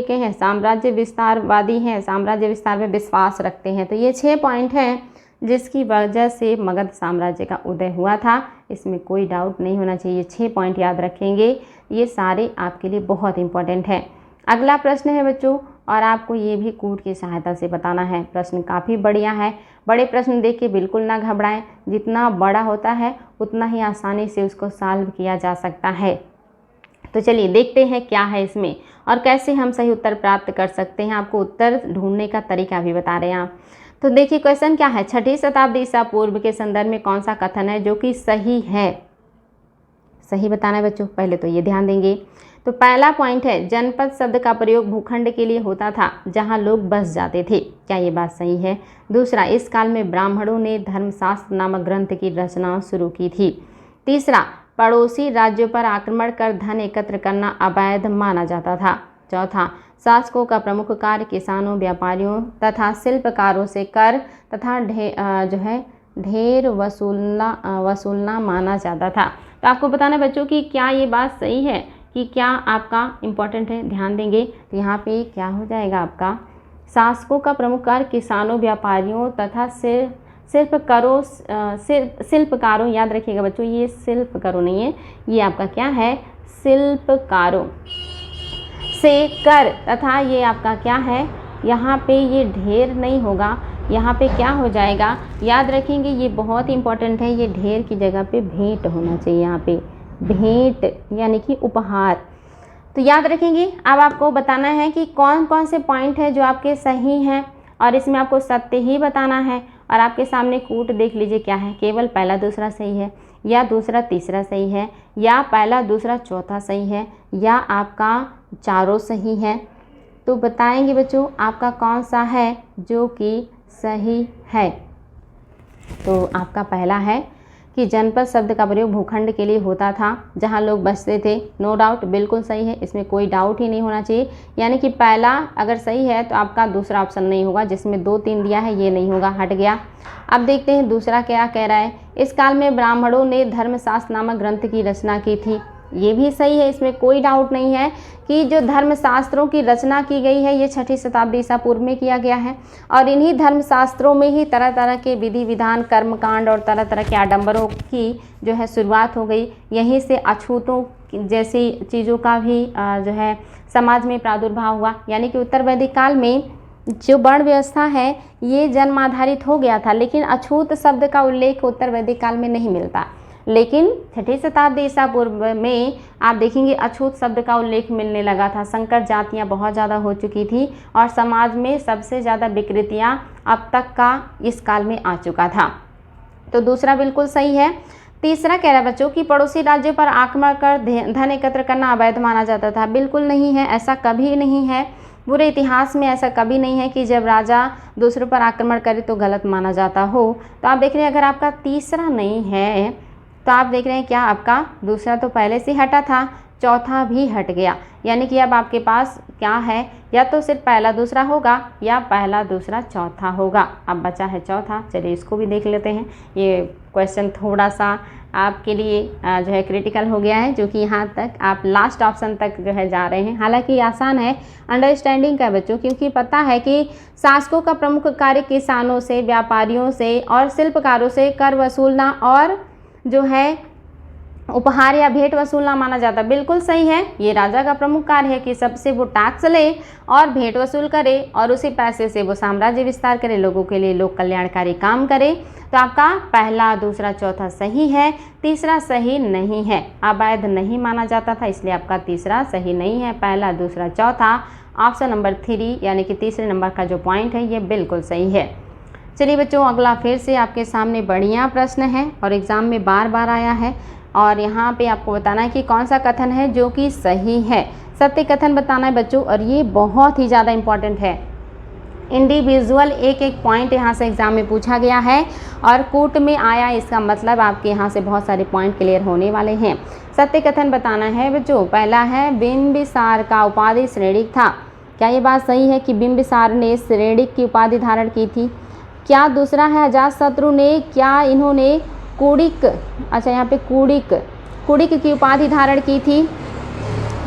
[SPEAKER 1] के हैं, साम्राज्य विस्तारवादी हैं, साम्राज्य विस्तार में विश्वास रखते हैं। तो ये 6 पॉइंट हैं जिसकी वजह से मगध साम्राज्य का उदय हुआ था, इसमें कोई डाउट नहीं होना चाहिए। 6 पॉइंट याद रखेंगे, ये सारे आपके लिए बहुत इंपॉर्टेंट है। अगला प्रश्न है बच्चों, और आपको ये भी कूट की सहायता से बताना है। प्रश्न काफ़ी बढ़िया है, बड़े प्रश्न देख के बिल्कुल ना घबराएं, जितना बड़ा होता है उतना ही आसानी से उसको सॉल्व किया जा सकता है। तो चलिए देखते हैं क्या है इसमें और कैसे हम सही उत्तर प्राप्त कर सकते हैं। आपको उत्तर ढूंढने का तरीका भी बता रहे हैं आप। तो देखिए क्वेश्चन क्या है, 6ठी शताब्दी ईसा पूर्व के संदर्भ में कौन सा कथन है जो कि सही है, सही बताना है बच्चों। पहले तो ये ध्यान देंगे। तो पहला पॉइंट है, जनपद शब्द का प्रयोग भूखंड के लिए होता था जहां लोग बस जाते थे। क्या ये बात सही है? दूसरा, इस काल में ब्राह्मणों ने धर्मशास्त्र नामक ग्रंथ की रचना शुरू की थी। तीसरा, पड़ोसी राज्यों पर आक्रमण कर धन एकत्र करना अवैध माना जाता था। चौथा, शासकों का प्रमुख कार्य किसानों, व्यापारियों तथा शिल्पकारों से कर तथा ढेर वसूलना माना जाता था। तो आपको बताना बच्चों कि क्या ये बात सही है कि क्या आपका इम्पॉर्टेंट है, ध्यान देंगे। तो यहाँ पे क्या हो जाएगा आपका, शासकों का प्रमुख कार्य किसानों, व्यापारियों तथा शिल्पकारों, याद रखिएगा बच्चों ये शिल्पकारों नहीं है, ये आपका क्या है, शिल्पकारों से कर, तथा ये आपका क्या है, यहाँ पे ये ढेर नहीं होगा, यहाँ पे क्या हो जाएगा, याद रखेंगे ये बहुत इंपॉर्टेंट है, ये ढेर की जगह पे भेंट होना चाहिए, यहाँ पे भेंट यानी कि उपहार। तो याद रखेंगे। अब आपको बताना है कि कौन कौन से पॉइंट है जो आपके सही हैं और इसमें आपको सत्य ही बताना है। और आपके सामने कूट देख लीजिए क्या है, केवल पहला दूसरा सही है, या दूसरा तीसरा सही है, या पहला दूसरा चौथा सही है, या आपका चारों सही है। तो बताएंगे बच्चों आपका कौन सा है जो कि सही है। तो आपका पहला है कि जनपद शब्द का प्रयोग भूखंड के लिए होता था जहां लोग बसते थे। नो डाउट, बिल्कुल सही है, इसमें कोई डाउट ही नहीं होना चाहिए। यानी कि पहला अगर सही है तो आपका दूसरा ऑप्शन नहीं होगा, जिसमें 2 3 दिया है ये नहीं होगा, हट गया। अब देखते हैं दूसरा क्या कह रहा है। इस काल में ब्राह्मणों ने धर्मशास्त्र नामक ग्रंथ की रचना की थी। ये भी सही है, इसमें कोई डाउट नहीं है कि जो धर्मशास्त्रों की रचना की गई है ये 6ठी शताब्दी ईसा पूर्व में किया गया है। और इन्हीं धर्मशास्त्रों में ही तरह तरह के विधि विधान, कर्मकांड और तरह तरह के आडंबरों की जो है शुरुआत हो गई। यहीं से अछूतों जैसी चीज़ों का भी जो है समाज में प्रादुर्भाव हुआ। यानी कि उत्तर वैदिक काल में जो वर्ण व्यवस्था है ये जन्म आधारित हो गया था, लेकिन अछूत शब्द का उल्लेख उत्तर वैदिक काल में नहीं मिलता। लेकिन 6ठी शताब्दी ईसा पूर्व में आप देखेंगे अछूत शब्द का उल्लेख मिलने लगा था। संकर जातियां बहुत ज़्यादा हो चुकी थी और समाज में सबसे ज़्यादा विकृतियां अब तक का इस काल में आ चुका था। तो दूसरा बिल्कुल सही है। तीसरा कह रहा है बच्चों कि पड़ोसी राज्यों पर आक्रमण कर धन एकत्र करना अवैध माना जाता था। बिल्कुल नहीं है, ऐसा कभी नहीं है। पूरे इतिहास में ऐसा कभी नहीं है कि जब राजा दूसरों पर आक्रमण करे तो गलत माना जाता हो। तो आप देख रहे हैं अगर आपका तीसरा नहीं है तो आप देख रहे हैं क्या आपका दूसरा तो पहले से हटा था, चौथा भी हट गया। यानी कि अब आपके पास क्या है, या तो सिर्फ पहला दूसरा होगा या पहला दूसरा चौथा होगा। अब बचा है चौथा, चलिए इसको भी देख लेते हैं। ये क्वेश्चन थोड़ा सा आपके लिए जो है क्रिटिकल हो गया है, जो कि यहाँ तक आप लास्ट ऑप्शन तक जो है जा रहे हैं। हालांकि आसान है, अंडरस्टैंडिंग का बच्चों, क्योंकि पता है कि शासकों का प्रमुख कार्य किसानों से, व्यापारियों से और शिल्पकारों से कर वसूलना और जो है उपहार या भेंट वसूलना माना जाता। बिल्कुल सही है, ये राजा का प्रमुख कार्य है कि सबसे वो टैक्स ले और भेंट वसूल करे और उसी पैसे से वो साम्राज्य विस्तार करे, लोगों के लिए लोक कल्याणकारी काम करे। तो आपका पहला दूसरा चौथा सही है, तीसरा सही नहीं है। अवैध नहीं माना जाता था, इसलिए आपका तीसरा सही नहीं है। पहला दूसरा चौथा ऑप्शन नंबर 3 यानी कि तीसरे नंबर का जो पॉइंट है ये बिल्कुल सही है। चलिए बच्चों अगला फिर से आपके सामने बढ़िया प्रश्न है और एग्ज़ाम में बार बार आया है और यहाँ पे आपको बताना है कि कौन सा कथन है जो कि सही है। सत्य कथन बताना है बच्चों, और ये बहुत ही ज़्यादा इम्पॉर्टेंट है। इंडिविजुअल एक एक पॉइंट यहाँ से एग्ज़ाम में पूछा गया है और कूट में आया, इसका मतलब आपके यहाँ से बहुत सारे पॉइंट क्लियर होने वाले हैं। सत्य कथन बताना है बच्चों। पहला है बिंबिसार का उपाधि श्रेणिक था। क्या ये बात सही है कि बिंबिसार ने श्रेणिक की उपाधि धारण की थी? क्या दूसरा है अजातशत्रु ने, क्या इन्होंने कुड़िक, अच्छा यहाँ पे कुड़िक की उपाधि धारण की थी?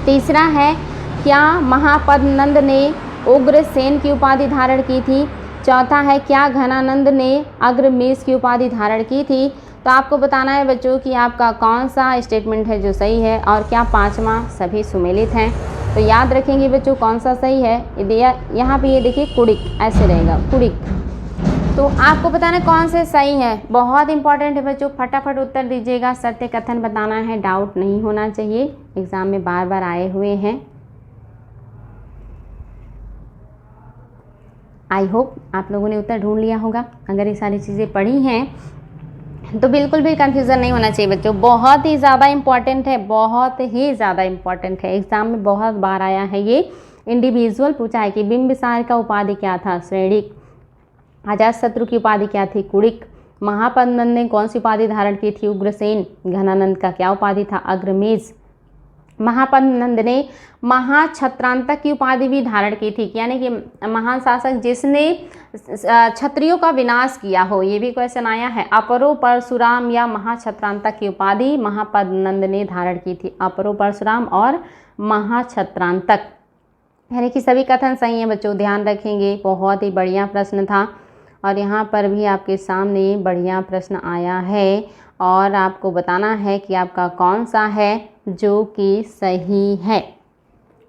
[SPEAKER 1] तीसरा है क्या महापद्मनंद ने उग्रसेन की उपाधि धारण की थी? चौथा है क्या घनानंद ने अग्रमीश की उपाधि धारण की थी? तो आपको बताना है बच्चों कि आपका कौन सा स्टेटमेंट है जो सही है और क्या पांचवा सभी सुमेलित हैं। तो याद रखेंगे बच्चों कौन सा सही है। यहाँ पे ये देखिए कुड़िक ऐसे रहेगा, कुड़िक। तो आपको बताना है कौन से सही है, बहुत इंपॉर्टेंट है बच्चों, फटाफट उत्तर दीजिएगा। सत्य कथन बताना है, डाउट नहीं होना चाहिए, एग्जाम में बार बार आए हुए हैं। आई होप आप लोगों ने उत्तर ढूंढ लिया होगा। अगर ये सारी चीज़ें पढ़ी हैं तो बिल्कुल भी कंफ्यूजन नहीं होना चाहिए बच्चों। बहुत ही ज़्यादा इंपॉर्टेंट है, बहुत ही ज़्यादा इंपॉर्टेंट है, एग्जाम में बहुत बार आया है ये। इंडिविजुअल पूछा है कि बिंबिसार का उपाधि क्या था? श्रेणिक। अजातशत्रु की उपाधि क्या थी? कुड़िक। महापद्मनंद ने कौन सी उपाधि धारण की थी? उग्रसेन। घनानंद का क्या उपाधि था? अग्रमीज। महापद्मनंद ने महाछत्रांतक की उपाधि भी धारण की थी, यानी कि महान शासक जिसने क्षत्रियों का विनाश किया हो, ये भी क्वेश्चन आया है। अपरो परशुराम या महाछत्रांतक की उपाधि महापद्मनंद ने धारण की थी। अपरो परशुराम और महाछत्रांतक, यानी कि सभी कथन सही हैं बच्चों, ध्यान रखेंगे। बहुत ही बढ़िया प्रश्न था और यहाँ पर भी आपके सामने बढ़िया प्रश्न आया है और आपको बताना है कि आपका कौन सा है जो कि सही है।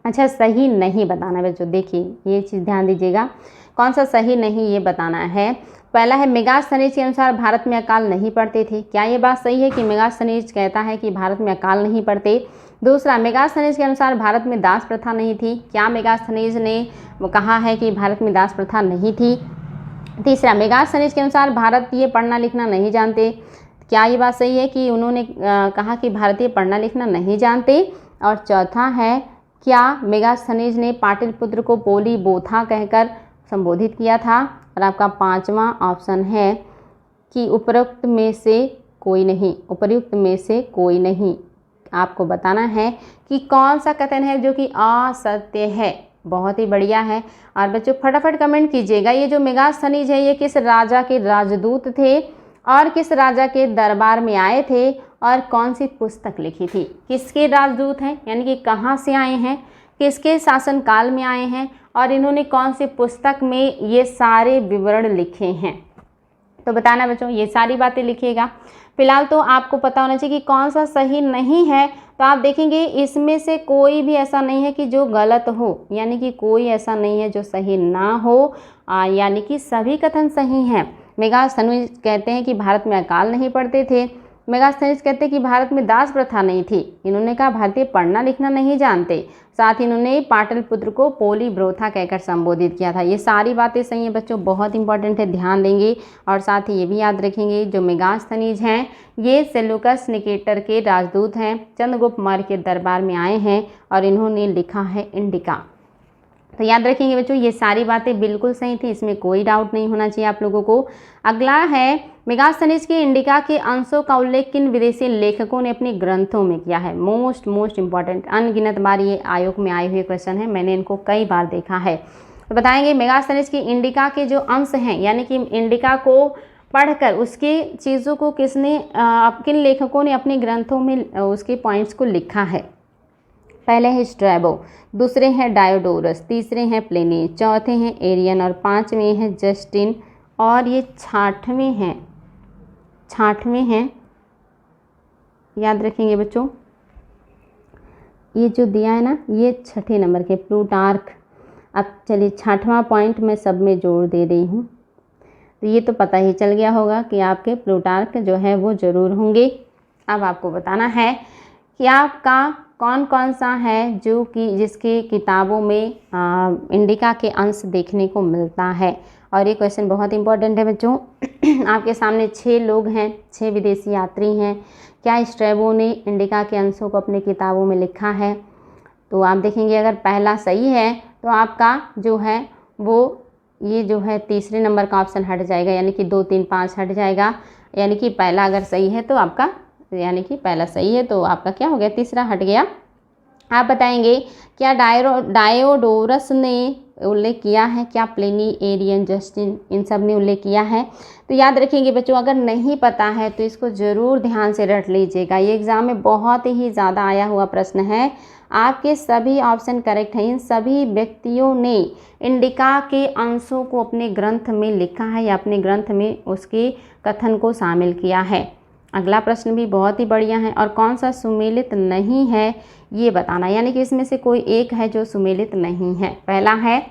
[SPEAKER 1] अच्छा, सही नहीं बताना बच्चों। देखिए ये चीज़ ध्यान दीजिएगा कौन सा सही नहीं ये बताना है। पहला है मेगास्थनीज के अनुसार भारत में अकाल नहीं पड़ते थे। क्या ये बात सही है कि मेगास्थनीज कहता है कि भारत में अकाल नहीं पड़ते। दूसरा, मेगास्थनीज के अनुसार भारत में दास प्रथा नहीं थी। क्या मेगास्थनीज ने कहा है कि भारत में दास प्रथा नहीं थी। तीसरा, मेगास्थनीज के अनुसार भारतीय पढ़ना लिखना नहीं जानते। क्या ये बात सही है कि उन्होंने कहा कि भारतीय पढ़ना लिखना नहीं जानते। और चौथा है, क्या मेगास्थनीज ने पाटलिपुत्र को पोली बोथा कहकर संबोधित किया था। और आपका पांचवा ऑप्शन है कि उपरोक्त में से कोई नहीं, उपर्युक्त में से कोई नहीं। आपको बताना है कि कौन सा कथन है जो कि असत्य है। बहुत ही बढ़िया है। और बच्चों फटाफट कमेंट कीजिएगा, ये जो मेगास्थनीज है ये किस राजा के राजदूत थे और किस राजा के दरबार में आए थे और कौन सी पुस्तक लिखी थी। किसके राजदूत हैं, यानी कि कहाँ से आए हैं, किसके शासनकाल में आए हैं और इन्होंने कौन सी पुस्तक में ये सारे विवरण लिखे हैं। तो बताना बच्चों, ये सारी बातें लिखिएगा। फिलहाल तो आपको पता होना चाहिए कि कौन सा सही नहीं है। तो आप देखेंगे इसमें से कोई भी ऐसा नहीं है कि जो गलत हो, यानी कि कोई ऐसा नहीं है जो सही ना हो, यानी कि सभी कथन सही हैं। मेगास्थनीज कहते हैं कि भारत में अकाल नहीं पड़ते थे। मेगास्थनीज कहते हैं कि भारत में दास प्रथा नहीं थी। इन्होंने कहा भारतीय पढ़ना लिखना नहीं जानते। साथ ही इन्होंने पाटलिपुत्र को पोली ब्रोथा कहकर संबोधित किया था। ये सारी बातें सही हैं बच्चों, बहुत इंपॉर्टेंट है, ध्यान देंगे। और साथ ही ये भी याद रखेंगे जो मेगास्थनीज हैं ये सेल्यूकस निकेटर के राजदूत हैं, चंद्रगुप्त मौर्य के दरबार में आए हैं और इन्होंने लिखा है इंडिका। तो याद रखेंगे बच्चों, ये सारी बातें बिल्कुल सही थी, इसमें कोई डाउट नहीं होना चाहिए आप लोगों को। अगला है, मेगास्थनीज के इंडिका के अंशों का उल्लेख किन विदेशी लेखकों ने अपने ग्रंथों में किया है। मोस्ट इंपॉर्टेंट, अनगिनत बार ये आयोग में आए हुए क्वेश्चन है, मैंने इनको कई बार देखा है। तो बताएंगे मेगास्थनीज की इंडिका के जो अंश हैं, यानी कि इंडिका को पढ़कर उसके चीज़ों को किसने किन लेखकों ने अपने ग्रंथों में उसके पॉइंट्स को लिखा है। पहले है स्ट्रैबो, दूसरे हैं डायोडोरस, तीसरे हैं प्लिनी, चौथे हैं एरियन और पांचवें हैं जस्टिन और ये छठवें हैं। याद रखेंगे बच्चों, ये जो दिया है ना ये 6ठे नंबर के प्लूटार्क। अब चलिए 6वां पॉइंट मैं सब में जोड़ दे रही हूँ। तो ये तो पता ही चल गया होगा कि आपके प्लूटार्क जो है वो ज़रूर होंगे। अब आपको बताना है कि आपका कौन कौन सा है जो कि जिसके किताबों में इंडिका के अंश देखने को मिलता है। और ये क्वेश्चन बहुत इंपॉर्टेंट है बच्चों। आपके सामने 6 लोग हैं, 6 विदेशी यात्री हैं। क्या स्ट्रैबो ने इंडिका के अंशों को अपने किताबों में लिखा है। तो आप देखेंगे अगर पहला सही है तो आपका जो है वो ये जो है तीसरे नंबर का ऑप्शन हट जाएगा, यानी कि 2, 3, 5 हट जाएगा। यानी कि पहला अगर सही है तो आपका, यानी कि पहला सही है तो आपका क्या हो गया, तीसरा हट गया। आप बताएंगे क्या डायोडोरस ने उल्लेख किया है, क्या प्लिनी, एरियन, जस्टिन इन सब ने उल्लेख किया है। तो याद रखेंगे बच्चों, अगर नहीं पता है तो इसको ज़रूर ध्यान से रट लीजिएगा। ये एग्ज़ाम में बहुत ही ज़्यादा आया हुआ प्रश्न है। आपके सभी ऑप्शन करेक्ट हैं। इन सभी व्यक्तियों ने इंडिका के अंशों को अपने ग्रंथ में लिखा है या अपने ग्रंथ में उसके कथन को शामिल किया है। अगला प्रश्न भी बहुत ही बढ़िया है। और कौन सा सुमेलित नहीं है ये बताना, यानी कि इसमें से कोई एक है जो सुमेलित नहीं है। पहला है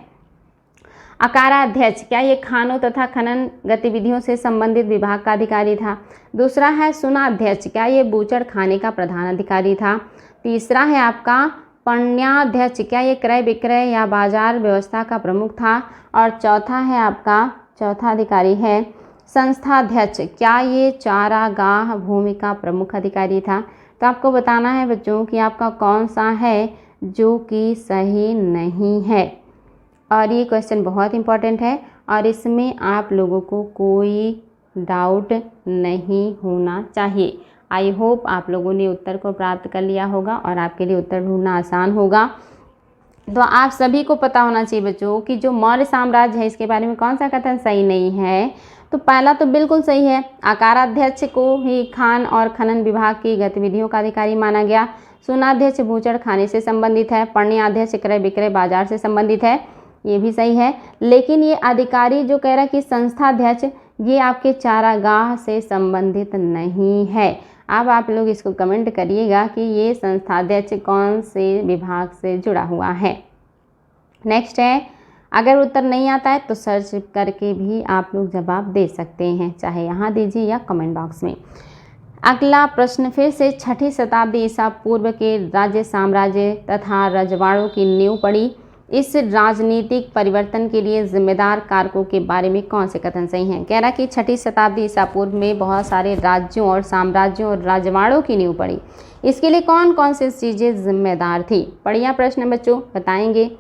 [SPEAKER 1] अकाराध्यक्ष, क्या ये खानों तथा खनन गतिविधियों से संबंधित विभाग का अधिकारी था। दूसरा है सुनाध्यक्ष, क्या ये बूचड़ खाने का प्रधान अधिकारी था। तीसरा है आपका पण्याध्यक्ष, क्या ये क्रय विक्रय या बाजार व्यवस्था का प्रमुख था। और चौथा है आपका, चौथा अधिकारी है संस्थाध्यक्ष, क्या ये चारागाह भूमि का प्रमुख अधिकारी था। तो आपको बताना है बच्चों कि आपका कौन सा है जो कि सही नहीं है। और ये क्वेश्चन बहुत इंपॉर्टेंट है और इसमें आप लोगों को कोई डाउट नहीं होना चाहिए। आई होप आप लोगों ने उत्तर को प्राप्त कर लिया होगा और आपके लिए उत्तर ढूंढना आसान होगा। तो आप सभी को पता होना चाहिए बच्चों कि जो मौर्य साम्राज्य है इसके बारे में कौन सा कथन सही नहीं है। तो पहला तो बिल्कुल सही है, आकाराध्यक्ष को ही खान और खनन विभाग की गतिविधियों का अधिकारी माना गया। सुनाध्यक्ष बूचड़ खाने से संबंधित है। पण्याध्यक्ष क्रय विक्रय बाजार से संबंधित है, ये भी सही है। लेकिन ये अधिकारी जो कह रहा है कि संस्थाध्यक्ष, ये आपके चारागाह से संबंधित नहीं है। अब आप लोग इसको कमेंट करिएगा कि ये संस्थाध्यक्ष कौन से विभाग से जुड़ा हुआ है। नेक्स्ट है अगर उत्तर नहीं आता है तो सर्च करके भी आप लोग जवाब दे सकते हैं, चाहे यहाँ दीजिए या कमेंट बॉक्स में। अगला प्रश्न फिर से 6ठी शताब्दी ईसा पूर्व के राज्य साम्राज्य तथा रजवाड़ों की नींव पड़ी। इस राजनीतिक परिवर्तन के लिए जिम्मेदार कारकों के बारे में कौन से कथन सही हैं? कह रहा कि 6ठी शताब्दी ईसा पूर्व में बहुत सारे राज्यों और साम्राज्यों और रजवाड़ों की नींव पड़ी। इसके लिए कौन कौन सी चीज़ें जिम्मेदार थी? बढ़िया प्रश्न बच्चों, बताएंगे।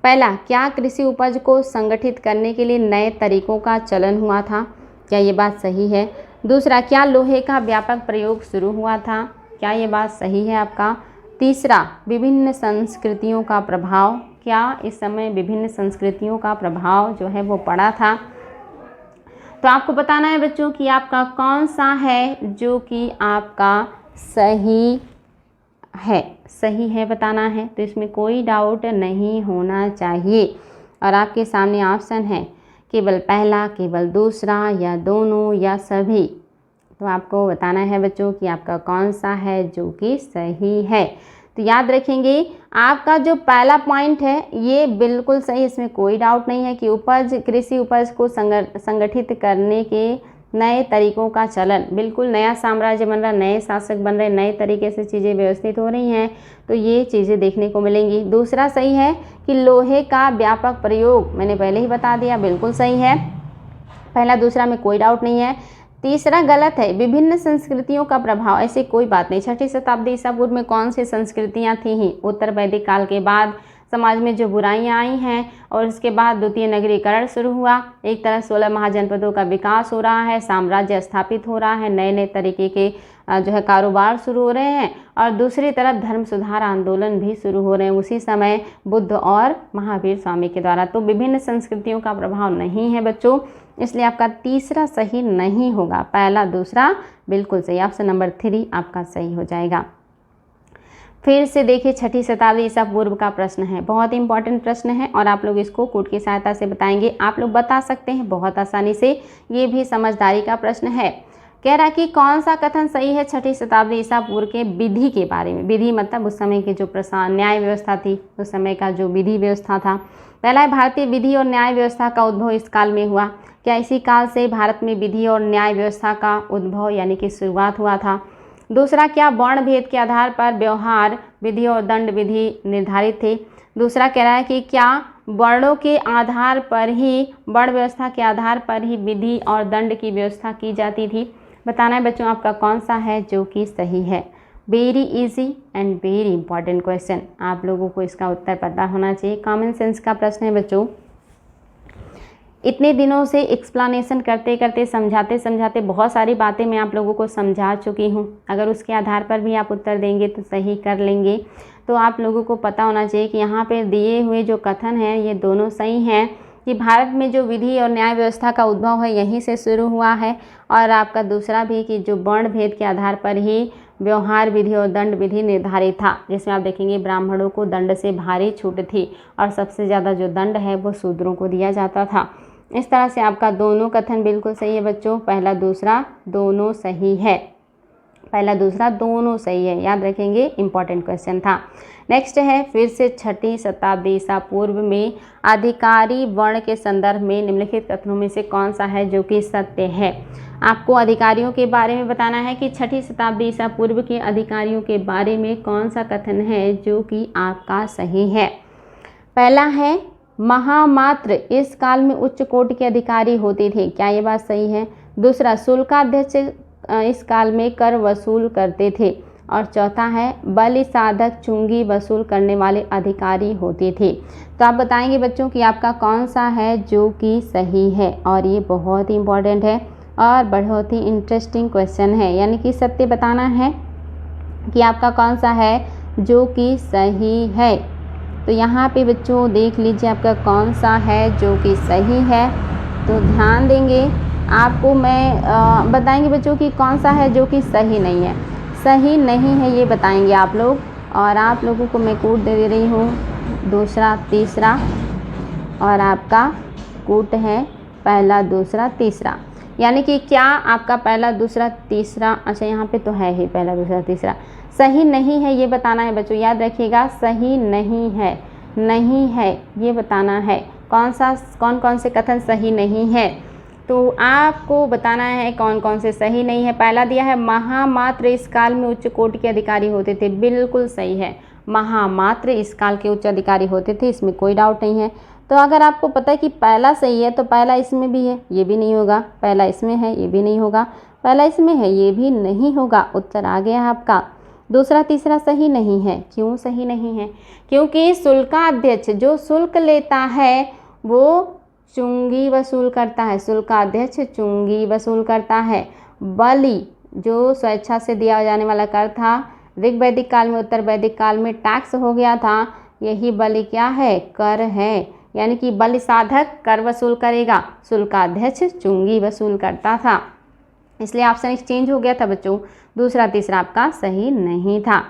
[SPEAKER 1] पहला, क्या कृषि उपज को संगठित करने के लिए नए तरीकों का चलन हुआ था? क्या ये बात सही है? दूसरा, क्या लोहे का व्यापक प्रयोग शुरू हुआ था? क्या ये बात सही है आपका? तीसरा, विभिन्न संस्कृतियों का प्रभाव, क्या इस समय विभिन्न संस्कृतियों का प्रभाव जो है वो पड़ा था? तो आपको बताना है बच्चों कि आपका कौन सा है जो कि आपका सही है बताना है। तो इसमें कोई डाउट नहीं होना चाहिए। और आपके सामने ऑप्शन है केवल पहला, केवल दूसरा, या दोनों, या सभी। तो आपको बताना है बच्चों कि आपका कौन सा है जो कि सही है। तो याद रखेंगे, आपका जो पहला पॉइंट है ये बिल्कुल सही, इसमें कोई डाउट नहीं है कि कृषि उपज को संगठित करने के नए तरीकों का चलन, बिल्कुल नया साम्राज्य बन रहा, नए शासक बन रहे, नए तरीके से चीज़ें व्यवस्थित हो रही हैं, तो ये चीज़ें देखने को मिलेंगी। दूसरा सही है कि लोहे का व्यापक प्रयोग, मैंने पहले ही बता दिया, बिल्कुल सही है। पहला दूसरा में कोई डाउट नहीं है। तीसरा गलत है, विभिन्न संस्कृतियों का प्रभाव, ऐसी कोई बात नहीं। 6ठी शताब्दी ईसा पूर्व में कौन सी संस्कृतियाँ थी ही? उत्तर वैदिक काल के बाद समाज में जो बुराइयां आई हैं और इसके बाद द्वितीय नगरीकरण शुरू हुआ। एक तरफ 16 महाजनपदों का विकास हो रहा है, साम्राज्य स्थापित हो रहा है, नए नए तरीके के जो है कारोबार शुरू हो रहे हैं, और दूसरी तरफ धर्म सुधार आंदोलन भी शुरू हो रहे हैं उसी समय बुद्ध और महावीर स्वामी के द्वारा। तो विभिन्न संस्कृतियों का प्रभाव नहीं है बच्चों, इसलिए आपका तीसरा सही नहीं होगा। पहला दूसरा बिल्कुल सही, ऑप्शन नंबर 3 आपका सही हो जाएगा। फिर से देखिए 6ठी शताब्दी ईसा पूर्व का प्रश्न है, बहुत इंपॉर्टेंट प्रश्न है और आप लोग इसको कोड की सहायता से बताएंगे। आप लोग बता सकते हैं बहुत आसानी से, ये भी समझदारी का प्रश्न है। कह रहा कि कौन सा कथन सही है 6ठी शताब्दी ईसा पूर्व के विधि के बारे में? विधि मतलब उस समय की जो न्याय व्यवस्था थी, उस समय का जो विधि व्यवस्था था। पहला है, भारतीय विधि और न्याय व्यवस्था का उद्भव इस काल में हुआ। क्या इसी काल से भारत में विधि और न्याय व्यवस्था का उद्भव यानी कि शुरुआत हुआ था? दूसरा, क्या वर्ण भेद के आधार पर व्यवहार विधि और दंड विधि निर्धारित थे? दूसरा कह रहा है कि क्या वर्णों के आधार पर ही, वर्ण व्यवस्था के आधार पर ही विधि और दंड की व्यवस्था की जाती थी? बताना है बच्चों आपका कौन सा है जो कि सही है। Very easy and very important question, आप लोगों को इसका उत्तर पता होना चाहिए। कॉमन सेंस का प्रश्न है बच्चों। इतने दिनों से एक्सप्लेनेशन करते करते, समझाते समझाते बहुत सारी बातें मैं आप लोगों को समझा चुकी हूँ। अगर उसके आधार पर भी आप उत्तर देंगे तो सही कर लेंगे। तो आप लोगों को पता होना चाहिए कि यहाँ पे दिए हुए जो कथन हैं ये दोनों सही हैं, कि भारत में जो विधि और न्याय व्यवस्था का उद्भव है यहीं से शुरू हुआ है। और आपका दूसरा भी कि जो वर्ण भेद के आधार पर ही व्यवहार विधि और दंड विधि निर्धारित था, जिसमें आप देखेंगे ब्राह्मणों को दंड से भारी छूट थी और सबसे ज़्यादा जो दंड है वो शूद्रों को दिया जाता था। इस तरह से आपका दोनों कथन बिल्कुल सही है बच्चों, पहला दूसरा दोनों सही है, पहला दूसरा दोनों सही है, याद रखेंगे, इंपॉर्टेंट क्वेश्चन था। नेक्स्ट है, फिर से 6ठी शताब्दी ईसा पूर्व में अधिकारी वर्ण के संदर्भ में निम्नलिखित कथनों में से कौन सा है जो कि सत्य है? आपको अधिकारियों के बारे में बताना है कि 6ठी शताब्दी ईसा पूर्व के अधिकारियों के बारे में कौन सा कथन है जो कि आपका सही है। पहला है, महामात्र इस काल में उच्च कोटि के अधिकारी होते थे, क्या ये बात सही है? दूसरा, शुल्काध्यक्ष इस काल में कर वसूल करते थे। और चौथा है, बलि साधक चुंगी वसूल करने वाले अधिकारी होते थे। तो आप बताएंगे बच्चों कि आपका कौन सा है जो कि सही है, और ये बहुत ही इम्पॉर्टेंट है और बहुत ही इंटरेस्टिंग क्वेश्चन है, यानी कि सत्य बताना है कि आपका कौन सा है जो कि सही है। तो यहाँ पे बच्चों देख लीजिए आपका कौन सा है जो कि सही है। तो ध्यान देंगे, आपको मैं बताएंगे बच्चों कि कौन सा है जो कि सही नहीं है। सही नहीं है ये बताएंगे आप लोग, और आप लोगों को मैं कोड दे रही हूँ, दूसरा तीसरा, और आपका कोड है पहला दूसरा तीसरा, यानी कि क्या आपका पहला दूसरा तीसरा, अच्छा यहाँ पे तो है ही पहला दूसरा तीसरा, सही नहीं है ये बताना है बच्चों, याद रखिएगा, सही नहीं है, नहीं है ये बताना है। कौन कौन से कथन सही नहीं है। तो आपको बताना है कौन कौन से सही नहीं है। पहला दिया है महामात्र इस काल में उच्च कोटि के अधिकारी होते थे, बिल्कुल सही है। महामात्र इस काल के उच्च अधिकारी होते थे, इसमें कोई डाउट नहीं है। तो अगर आपको पता है कि पहला सही है तो पहला इसमें भी है, ये भी नहीं होगा। पहला इसमें है, ये भी नहीं होगा। पहला इसमें है, ये भी नहीं होगा। उत्तर आ गया आपका। दूसरा तीसरा सही नहीं है। क्यों सही नहीं है? क्योंकि शुल्काध्यक्ष जो शुल्क लेता है वो चुंगी वसूल करता है। शुल्काध्यक्ष चुंगी वसूल करता है। बलि जो स्वेच्छा से दिया जाने वाला कर था, ऋग वैदिक काल में उत्तर वैदिक काल में टैक्स हो गया था, यही बलि क्या है? कर है। यानी कि बलि साधक कर वसूल करेगा, शुल्काध्यक्ष चुंगी वसूल करता था। इसलिए ऑप्शन एक्सचेंज हो गया था बच्चों। दूसरा तीसरा आपका सही नहीं था।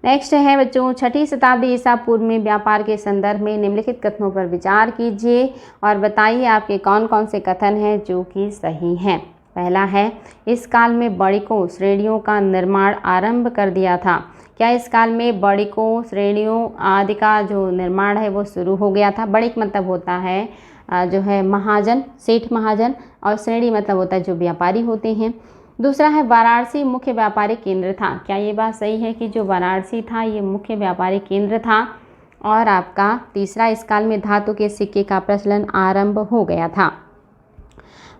[SPEAKER 1] नेक्स्ट है बच्चों, 6ठी शताब्दी ईसा पूर्व में व्यापार के संदर्भ में निम्नलिखित कथनों पर विचार कीजिए और बताइए आपके कौन कौन से कथन हैं जो कि सही हैं। पहला है, इस काल में बड़िकों श्रेणियों का निर्माण आरंभ कर दिया था। क्या इस काल में बड़िकों श्रेणियों आदि का जो निर्माण है वो शुरू हो गया था? बड़िक मतलब होता है जो है महाजन, सेठ महाजन, और श्रेणी मतलब होता है जो व्यापारी होते हैं। दूसरा है, वाराणसी मुख्य व्यापारिक केंद्र था। क्या ये बात सही है कि जो वाराणसी था ये मुख्य व्यापारिक केंद्र था? और आपका तीसरा, इस काल में धातु के सिक्के का प्रचलन आरंभ हो गया था।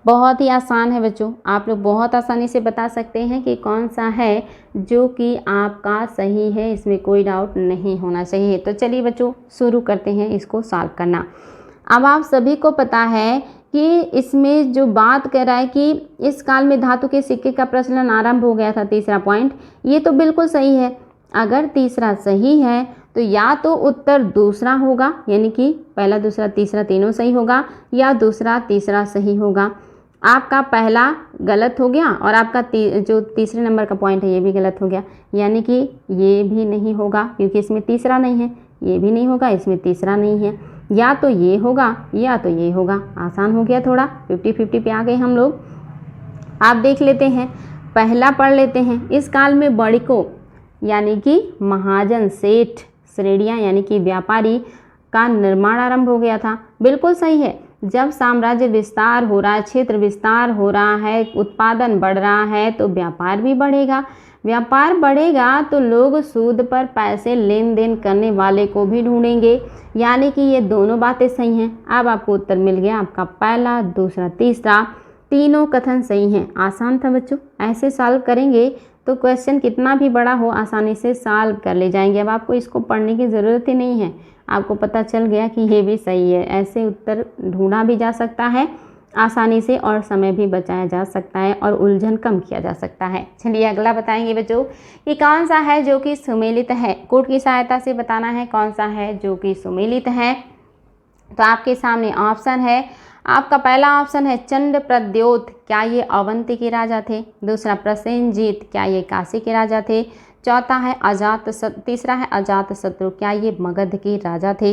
[SPEAKER 1] बहुत ही आसान है बच्चों, आप लोग बहुत आसानी से बता सकते हैं कि कौन सा है जो कि आपका सही है, इसमें कोई डाउट नहीं होना चाहिए। तो चलिए बच्चों शुरू करते हैं इसको सॉल्व करना। अब आप सभी को पता है कि इसमें जो बात कर रहा है कि इस काल में धातु के सिक्के का प्रचलन आरंभ हो गया था, तीसरा पॉइंट, ये तो बिल्कुल सही है। अगर तीसरा सही है तो या तो उत्तर दूसरा होगा, यानी कि पहला दूसरा तीसरा तीनों सही होगा, या दूसरा तीसरा सही होगा। आपका पहला गलत हो गया और आपका जो तीसरे नंबर का पॉइंट है ये भी गलत हो गया, यानी कि ये भी नहीं होगा क्योंकि इसमें तीसरा नहीं है। ये भी नहीं होगा, इसमें तीसरा नहीं है। या तो ये होगा या तो ये होगा। आसान हो गया थोड़ा, 50-50 पे आ गए हम लोग। आप देख लेते हैं, पहला पढ़ लेते हैं। इस काल में बड़िकों यानी कि महाजन, सेठ श्रेणियाँ यानी कि व्यापारी का निर्माण आरंभ हो गया था। बिल्कुल सही है। जब साम्राज्य विस्तार हो रहा है, क्षेत्र विस्तार हो रहा है, उत्पादन बढ़ रहा है तो व्यापार भी बढ़ेगा। व्यापार बढ़ेगा तो लोग सूद पर पैसे लेन देन करने वाले को भी ढूंढेंगे, यानी कि ये दोनों बातें सही हैं। अब आपको उत्तर मिल गया आपका पहला, दूसरा, तीसरा, तीनों कथन सही हैं। आसान था बच्चों, ऐसे सॉल्व करेंगे तो क्वेश्चन कितना भी बड़ा हो आसानी से सॉल्व कर ले जाएंगे। अब आपको इसको पढ़ने की ज़रूरत ही नहीं है, आपको पता चल गया कि ये भी सही है। ऐसे उत्तर ढूंढा भी जा सकता है आसानी से और समय भी बचाया जा सकता है और उलझन कम किया जा सकता है। चलिए अगला बताएंगे बच्चों कि कौन सा है जो कि सुमेलित है। कोड की सहायता से बताना है कौन सा है जो कि सुमेलित है। तो आपके सामने ऑप्शन है, आपका पहला ऑप्शन है चंड प्रद्योत, क्या ये अवंती के राजा थे? दूसरा प्रसेनजीत, क्या ये काशी के राजा थे? चौथा है तीसरा है अजातशत्रु, क्या ये मगध के राजा थे?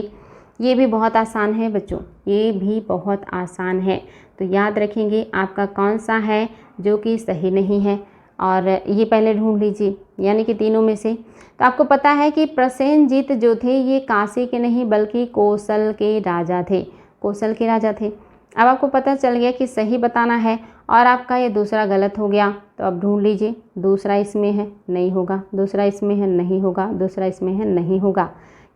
[SPEAKER 1] ये भी बहुत आसान है बच्चों, ये भी बहुत आसान है। तो याद रखेंगे आपका कौन सा है जो कि सही नहीं है, और ये पहले ढूंढ लीजिए, यानी कि तीनों में से। तो आपको पता है कि प्रसेनजीत जो थे ये काशी के नहीं बल्कि कौशल के राजा थे, कौशल के राजा थे। अब आपको पता चल गया कि सही बताना है और आपका ये दूसरा गलत हो गया। तो अब ढूंढ लीजिए, दूसरा इसमें है नहीं होगा, दूसरा इसमें है नहीं होगा, दूसरा इसमें है नहीं होगा।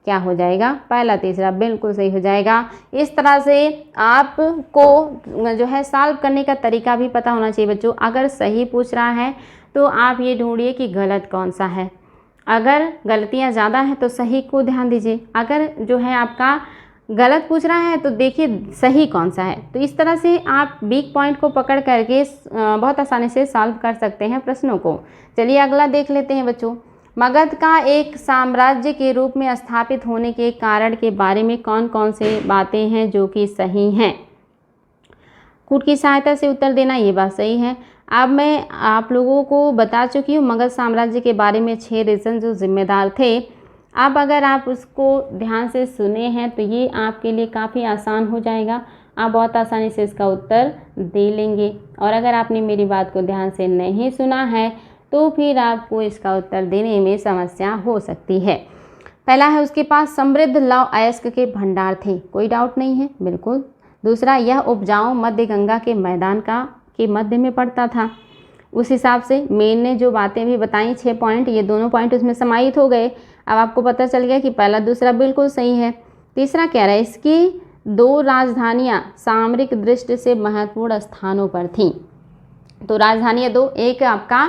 [SPEAKER 1] क्या हो जाएगा? पहला तीसरा बिल्कुल सही हो जाएगा। इस तरह से आपको जो है सॉल्व करने का तरीका भी पता होना चाहिए बच्चों। अगर सही पूछ रहा है तो आप ये ढूंढिए कि गलत कौन सा है। अगर गलतियाँ ज़्यादा हैं तो सही को ध्यान दीजिए, अगर जो है आपका गलत पूछ रहा है तो देखिए सही कौन सा है। तो इस तरह से आप वीक पॉइंट को पकड़ करके बहुत आसानी से सॉल्व कर सकते हैं प्रश्नों को। चलिए अगला देख लेते हैं बच्चों। मगध का एक साम्राज्य के रूप में स्थापित होने के कारण के बारे में कौन कौन से बातें हैं जो कि सही हैं? कूट की सहायता से उत्तर देना, ये बात सही है। अब मैं आप लोगों को बता चुकी हूँ मगध साम्राज्य के बारे में 6 रीज़न जो जिम्मेदार थे। अब अगर आप उसको ध्यान से सुने हैं तो ये आपके लिए काफ़ी आसान हो जाएगा, आप बहुत आसानी से इसका उत्तर दे लेंगे। और अगर आपने मेरी बात को ध्यान से नहीं सुना है तो फिर आपको इसका उत्तर देने में समस्या हो सकती है। पहला है उसके पास समृद्ध लौह अयस्क के भंडार थे, कोई डाउट नहीं है, बिल्कुल। दूसरा, यह उपजाऊ मध्य गंगा के मैदान के मध्य में पड़ता था। उस हिसाब से मेन ने जो बातें भी बताई 6 पॉइंट, ये दोनों पॉइंट उसमें समाहित हो गए। अब आपको पता चल गया कि पहला दूसरा बिल्कुल सही है। तीसरा कह रहा है इसकी 2 राजधानियाँ सामरिक दृष्टि से महत्वपूर्ण स्थानों पर थीं। तो राजधानियाँ 2, एक आपका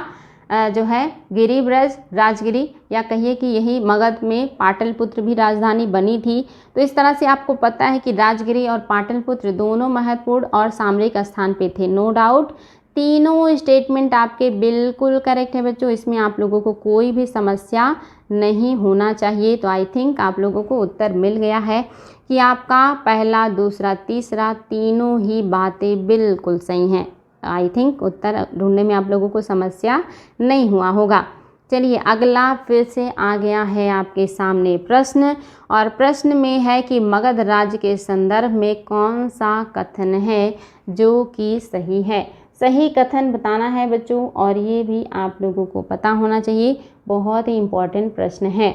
[SPEAKER 1] जो है गिरिब्रज राजगिरी, या कहिए कि यही मगध में पाटलिपुत्र भी राजधानी बनी थी। तो इस तरह से आपको पता है कि राजगिरी और पाटलिपुत्र दोनों महत्वपूर्ण और सामरिक स्थान पे थे, नो डाउट। तीनों स्टेटमेंट आपके बिल्कुल करेक्ट है बच्चों, इसमें आप लोगों को कोई भी समस्या नहीं होना चाहिए। तो आई थिंक आप लोगों को उत्तर मिल गया है कि आपका पहला, दूसरा, तीसरा तीनों ही बातें बिल्कुल सही हैं। आई थिंक उत्तर ढूंढने में आप लोगों को समस्या नहीं हुआ होगा। चलिए अगला फिर से आ गया है आपके सामने प्रश्न, और प्रश्न में है कि मगध राज्य के संदर्भ में कौन सा कथन है जो कि सही है। सही कथन बताना है बच्चों, और ये भी आप लोगों को पता होना चाहिए, बहुत ही इम्पोर्टेंट प्रश्न है।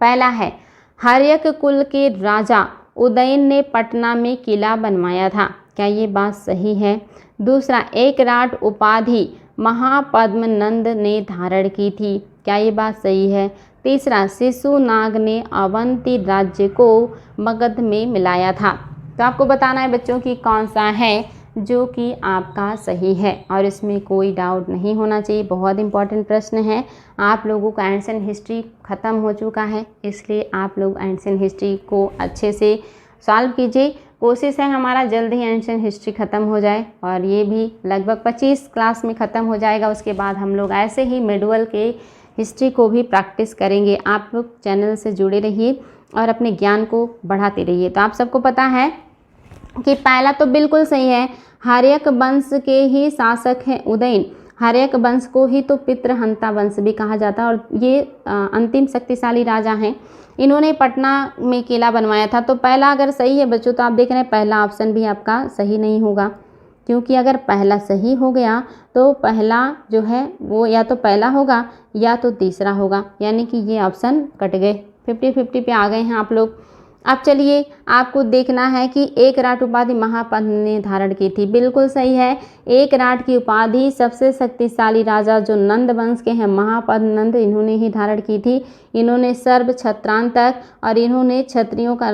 [SPEAKER 1] पहला है, हर्यक कुल के राजा उदयन ने पटना में किला बनवाया था, क्या ये बात सही है। दूसरा, एकराट उपाधि महापद्मनंद ने धारण की थी, क्या ये बात सही है। तीसरा, शिशुनाग ने अवंती राज्य को मगध में मिलाया था। तो आपको बताना है बच्चों कि कौन सा है जो कि आपका सही है, और इसमें कोई डाउट नहीं होना चाहिए। बहुत इंपॉर्टेंट प्रश्न है। आप लोगों का एंशिएंट हिस्ट्री ख़त्म हो चुका है, इसलिए आप लोग एंशिएंट हिस्ट्री को अच्छे से सॉल्व कीजिए। कोशिश है हमारा जल्द ही एंशिएंट हिस्ट्री ख़त्म हो जाए, और ये भी लगभग 25 क्लास में ख़त्म हो जाएगा। उसके बाद हम लोग ऐसे ही मिडवल के हिस्ट्री को भी प्रैक्टिस करेंगे। आप लोग चैनल से जुड़े रहिए और अपने ज्ञान को बढ़ाते रहिए। तो आप सबको पता है कि पहला तो बिल्कुल सही है, हर्यक वंश के ही शासक हैं उदयन। हर्यक वंश को ही तो पितृहंता वंश भी कहा जाता है, और ये अंतिम शक्तिशाली राजा हैं। इन्होंने पटना में किला बनवाया था। तो पहला अगर सही है बच्चों, तो आप देख रहे हैं पहला ऑप्शन भी आपका सही नहीं होगा, क्योंकि अगर पहला सही हो गया तो पहला जो है वो या तो पहला होगा या तो तीसरा होगा, यानी कि ये ऑप्शन कट गए। 50-50 पे आ गए हैं आप लोग। अब चलिए आपको देखना है कि एकराट उपाधि महापद्म ने धारण की थी, बिल्कुल सही है। एकराट की उपाधि सबसे शक्तिशाली राजा जो नंद वंश के हैं महापद्मनंद, इन्होंने ही धारण की थी। इन्होंने सर्व छत्रांतक और इन्होंने क्षत्रियों का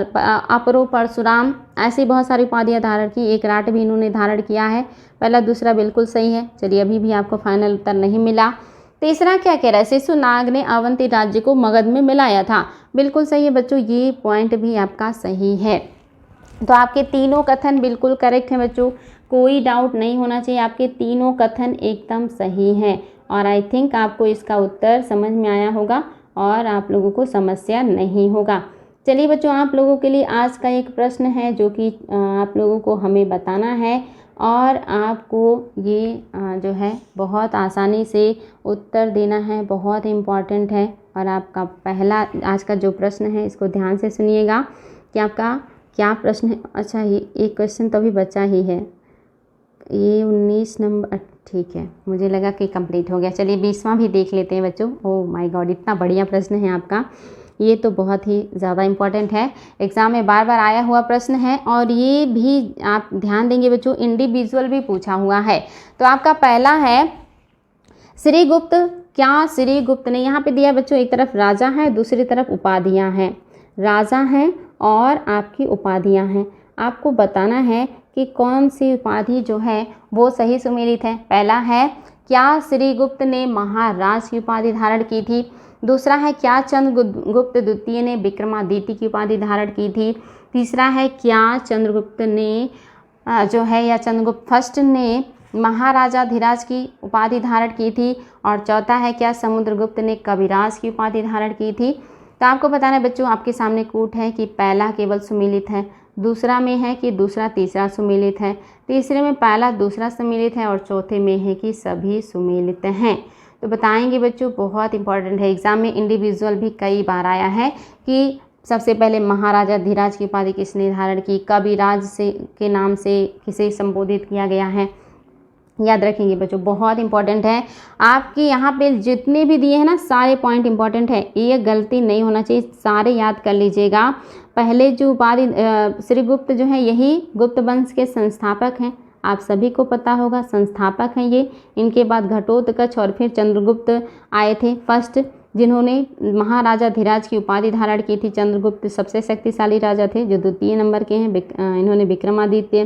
[SPEAKER 1] अपरो परशुराम, ऐसी बहुत सारी उपाधियाँ धारण की। एकराट भी इन्होंने धारण किया है। पहला दूसरा बिल्कुल सही है। चलिए अभी भी आपको फाइनल उत्तर नहीं मिला। तीसरा क्या कह रहा है, शिशुनाग ने अवंती राज्य को मगध में मिलाया था, बिल्कुल सही है बच्चों, ये पॉइंट भी आपका सही है। तो आपके तीनों कथन बिल्कुल करेक्ट हैं बच्चों, कोई डाउट नहीं होना चाहिए, आपके तीनों कथन एकदम सही हैं। और आई थिंक आपको इसका उत्तर समझ में आया होगा और आप लोगों को समस्या नहीं होगा। चलिए बच्चों, आप लोगों के लिए आज का एक प्रश्न है जो कि आप लोगों को हमें बताना है, और आपको ये जो है बहुत आसानी से उत्तर देना है, बहुत इम्पॉर्टेंट है। और आपका पहला आज का जो प्रश्न है इसको ध्यान से सुनिएगा कि आपका क्या प्रश्न है। अच्छा, ये एक क्वेश्चन तो अभी बचा ही है, ये 19 नंबर, ठीक है, मुझे लगा कि कंप्लीट हो गया। चलिए 20वां भी देख लेते हैं बच्चों। ओह माय गॉड, इतना बढ़िया प्रश्न है आपका, ये तो बहुत ही ज़्यादा इम्पॉर्टेंट है, एग्ज़ाम में बार बार आया हुआ प्रश्न है। और ये भी आप ध्यान देंगे बच्चों, इंडिविजुअल भी पूछा हुआ है। तो आपका पहला है श्रीगुप्त, क्या श्रीगुप्त ने, यहाँ पे दिया बच्चों, एक तरफ राजा है दूसरी तरफ उपाधियाँ हैं, राजा हैं और आपकी उपाधियाँ हैं। आपको बताना है कि कौन सी उपाधि जो है वो सही सुमेलित है। पहला है, क्या श्रीगुप्त ने महाराज की उपाधि धारण की थी। दूसरा है, क्या चंद्रगुप्त द्वितीय ने विक्रमादित्य की उपाधि धारण की थी। तीसरा है, क्या चंद्रगुप्त ने जो है या चंद्रगुप्त फर्स्ट ने महाराजाधिराज की उपाधि धारण की थी। और चौथा है, क्या समुद्रगुप्त ने कविराज की उपाधि धारण की थी। तो आपको बताना है बच्चों, आपके सामने कूट है कि पहला केवल सुमेलित है, दूसरा में है कि दूसरा तीसरा सुमेलित है, तीसरे में पहला दूसरा सुमेलित है, और चौथे में है कि सभी सुमेलित हैं। तो बताएंगे बच्चों, बहुत इंपॉर्टेंट है, एग्जाम में इंडिविजुअल भी कई बार आया है कि सबसे पहले महाराजाधिराज की उपाधि किसने धारण की, कविराज से के नाम से किसे संबोधित किया गया है। याद रखेंगे बच्चों, बहुत इंपॉर्टेंट है। आपके यहाँ पे जितने भी दिए हैं ना सारे पॉइंट इंपॉर्टेंट है, ये गलती नहीं होना चाहिए, सारे याद कर लीजिएगा। पहले जो उपाधि श्रीगुप्त जो है यही गुप्त वंश के संस्थापक हैं, आप सभी को पता होगा, संस्थापक हैं ये। इनके बाद घटोत्कच और फिर चंद्रगुप्त आए थे फर्स्ट, जिन्होंने महाराजा धीराज की उपाधि धारण की थी। चंद्रगुप्त सबसे शक्तिशाली राजा थे जो द्वितीय नंबर के हैं। इन्होंने विक्रमादित्य,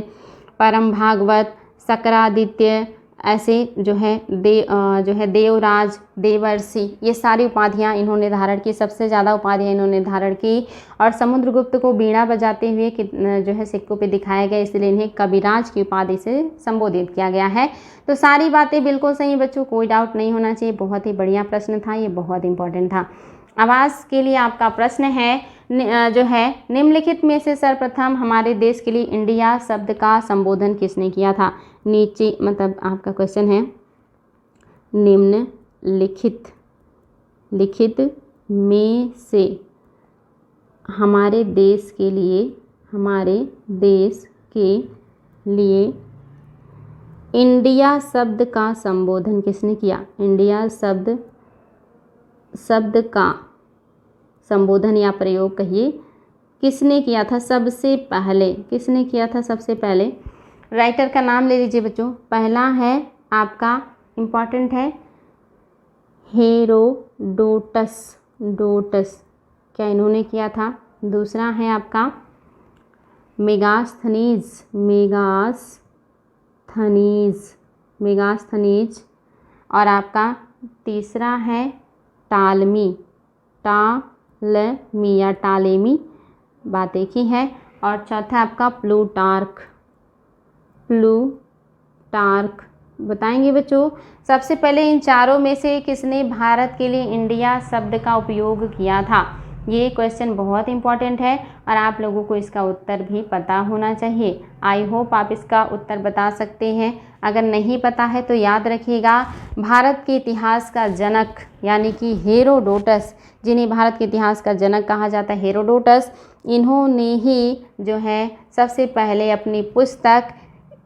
[SPEAKER 1] परम भागवत, सकरादित्य, ऐसे जो है देवराज, देवर्षि, ये सारी उपाधियां इन्होंने धारण की, सबसे ज़्यादा उपाधियां इन्होंने धारण की। और समुद्रगुप्त को बीड़ा बजाते हुए जो है सिक्कों पे दिखाया गया, इसलिए इन्हें कविराज की उपाधि से संबोधित किया गया है। तो सारी बातें बिल्कुल सही बच्चों, कोई डाउट नहीं होना चाहिए। बहुत ही बढ़िया प्रश्न था, ये बहुत इंपॉर्टेंट था। आवास के लिए आपका प्रश्न है जो है निम्नलिखित में से सर्वप्रथम हमारे देश के लिए इंडिया शब्द का संबोधन किसने किया था। नीचे मतलब आपका क्वेश्चन है निम्नलिखित में से हमारे देश के लिए इंडिया शब्द का संबोधन किसने किया। इंडिया शब्द का संबोधन या प्रयोग कहिए किसने किया था सबसे पहले, किसने किया था सबसे पहले। राइटर का नाम ले लीजिए बच्चों। पहला है आपका इम्पॉर्टेंट है हेरोडोटस, क्या इन्होंने किया था। दूसरा है आपका मेगास्थनीज, और आपका तीसरा है टालेमी, बात एक ही है। और चौथा आपका प्लूटार्क। बताएंगे बच्चों सबसे पहले इन चारों में से किसने भारत के लिए इंडिया शब्द का उपयोग किया था। ये क्वेश्चन बहुत इंपॉर्टेंट है और आप लोगों को इसका उत्तर भी पता होना चाहिए। आई होप आप इसका उत्तर बता सकते हैं। अगर नहीं पता है तो याद रखिएगा, भारत के इतिहास का जनक यानी कि हेरोडोटस, जिन्हें भारत के इतिहास का जनक कहा जाता है, हेरोडोटस, इन्होंने ही जो है सबसे पहले अपनी पुस्तक,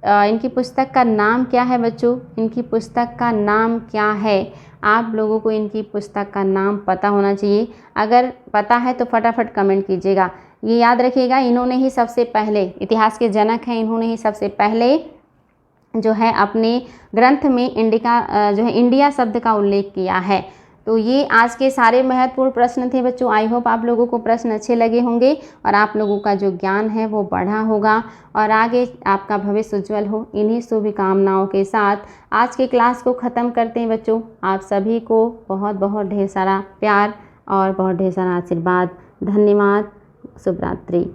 [SPEAKER 1] इनकी पुस्तक का नाम क्या है बच्चों, इनकी पुस्तक का नाम क्या है। आप लोगों को इनकी पुस्तक का नाम पता होना चाहिए। अगर पता है तो फटाफट कमेंट कीजिएगा। ये याद रखिएगा, इन्होंने ही सबसे पहले, इतिहास के जनक हैं, इन्होंने ही सबसे पहले जो है अपने ग्रंथ में इंडिया शब्द का उल्लेख किया है। तो ये आज के सारे महत्वपूर्ण प्रश्न थे बच्चों। आई होप आप लोगों को प्रश्न अच्छे लगे होंगे और आप लोगों का जो ज्ञान है वो बढ़ा होगा और आगे आपका भविष्य उज्ज्वल हो। इन्हीं शुभकामनाओं के साथ आज के क्लास को ख़त्म करते हैं बच्चों। आप सभी को बहुत बहुत ढेर सारा प्यार और बहुत ढेर सारा आशीर्वाद। धन्यवाद। शुभ रात्रि।